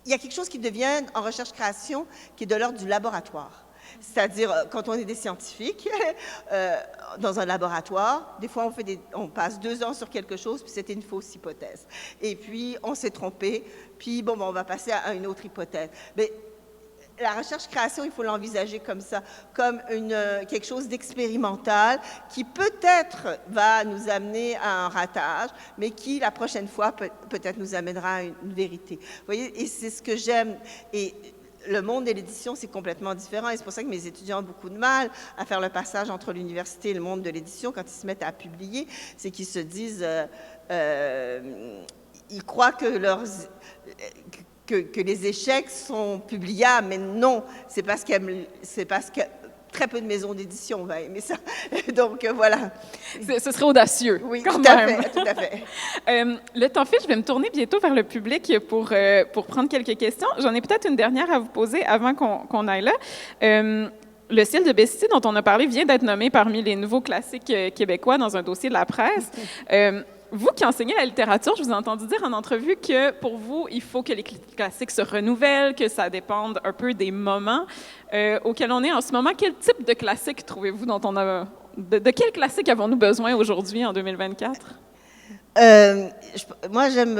quelque chose qui devient en recherche-création qui est de l'ordre du laboratoire. C'est-à-dire, quand on est des scientifiques, dans un laboratoire, des fois on passe 2 ans sur quelque chose, puis c'était une fausse hypothèse. Et puis, on s'est trompé, puis bon, on va passer à une autre hypothèse. Mais la recherche-création, il faut l'envisager comme ça, comme quelque chose d'expérimental qui peut-être va nous amener à un ratage, mais qui, la prochaine fois, peut-être nous amènera à une vérité. Vous voyez, et c'est ce que j'aime. Et le monde de l'édition, c'est complètement différent et c'est pour ça que mes étudiants ont beaucoup de mal à faire le passage entre l'université et le monde de l'édition quand ils se mettent à publier. C'est qu'ils se disent, ils croient que les échecs sont publiables, mais non, c'est parce que très peu de maisons d'édition vont aimer ça. Donc, voilà. Ce serait audacieux, oui, quand tout même. Tout à fait. Le temps file, je vais me tourner bientôt vers le public pour prendre quelques questions. J'en ai peut-être une dernière à vous poser avant qu'on aille là. Le ciel de Bessie, dont on a parlé, vient d'être nommé parmi les nouveaux classiques québécois dans un dossier de la presse. Vous qui enseignez la littérature, je vous ai entendu dire en entrevue que pour vous, il faut que les classiques se renouvellent, que ça dépende un peu des moments auxquels on est en ce moment. Quel type de classique trouvez-vous dont on a... De quel classique avons-nous besoin aujourd'hui, en 2024? Moi, j'aime...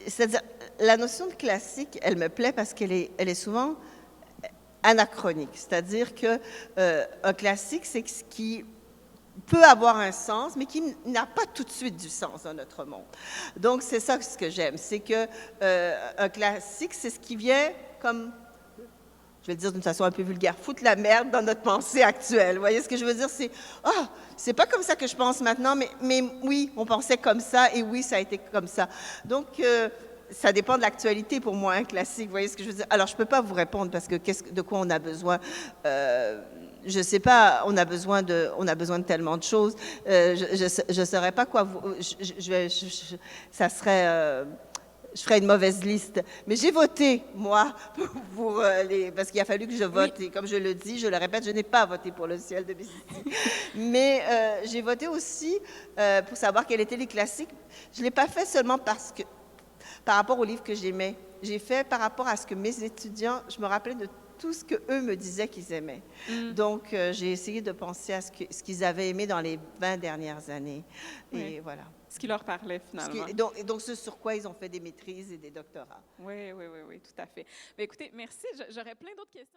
c'est-à-dire, la notion de classique, elle me plaît parce qu'elle est souvent anachronique. C'est-à-dire qu'un classique, c'est ce qui peut avoir un sens, mais qui n'a pas tout de suite du sens dans notre monde. Donc, c'est ça ce que j'aime. C'est qu'un classique, c'est ce qui vient comme... je vais le dire d'une façon un peu vulgaire, foutre la merde dans notre pensée actuelle. Vous voyez ce que je veux dire? C'est pas comme ça que je pense maintenant, mais oui, on pensait comme ça, et oui, ça a été comme ça. Donc, ça dépend de l'actualité pour moi, un classique. Vous voyez ce que je veux dire? Alors, je peux pas vous répondre parce que de quoi on a besoin? Je sais pas, on a besoin de tellement de choses. Je saurais pas quoi vous... ça serait... je ferais une mauvaise liste. Mais j'ai voté, moi, parce qu'il a fallu que je vote. Oui. Et comme je le dis, je le répète, je n'ai pas voté pour le ciel de Bessie. Mais j'ai voté aussi pour savoir quels étaient les classiques. Je ne l'ai pas fait seulement par rapport aux livres que j'aimais. J'ai fait par rapport à ce que mes étudiants, je me rappelais de tout ce qu'eux me disaient qu'ils aimaient. Donc, j'ai essayé de penser à ce qu'ils avaient aimé dans les 20 dernières années. Et oui. Voilà. Ce qui leur parlait, finalement. Donc, ce sur quoi ils ont fait des maîtrises et des doctorats. Oui, tout à fait. Mais écoutez, merci. J'aurais plein d'autres questions.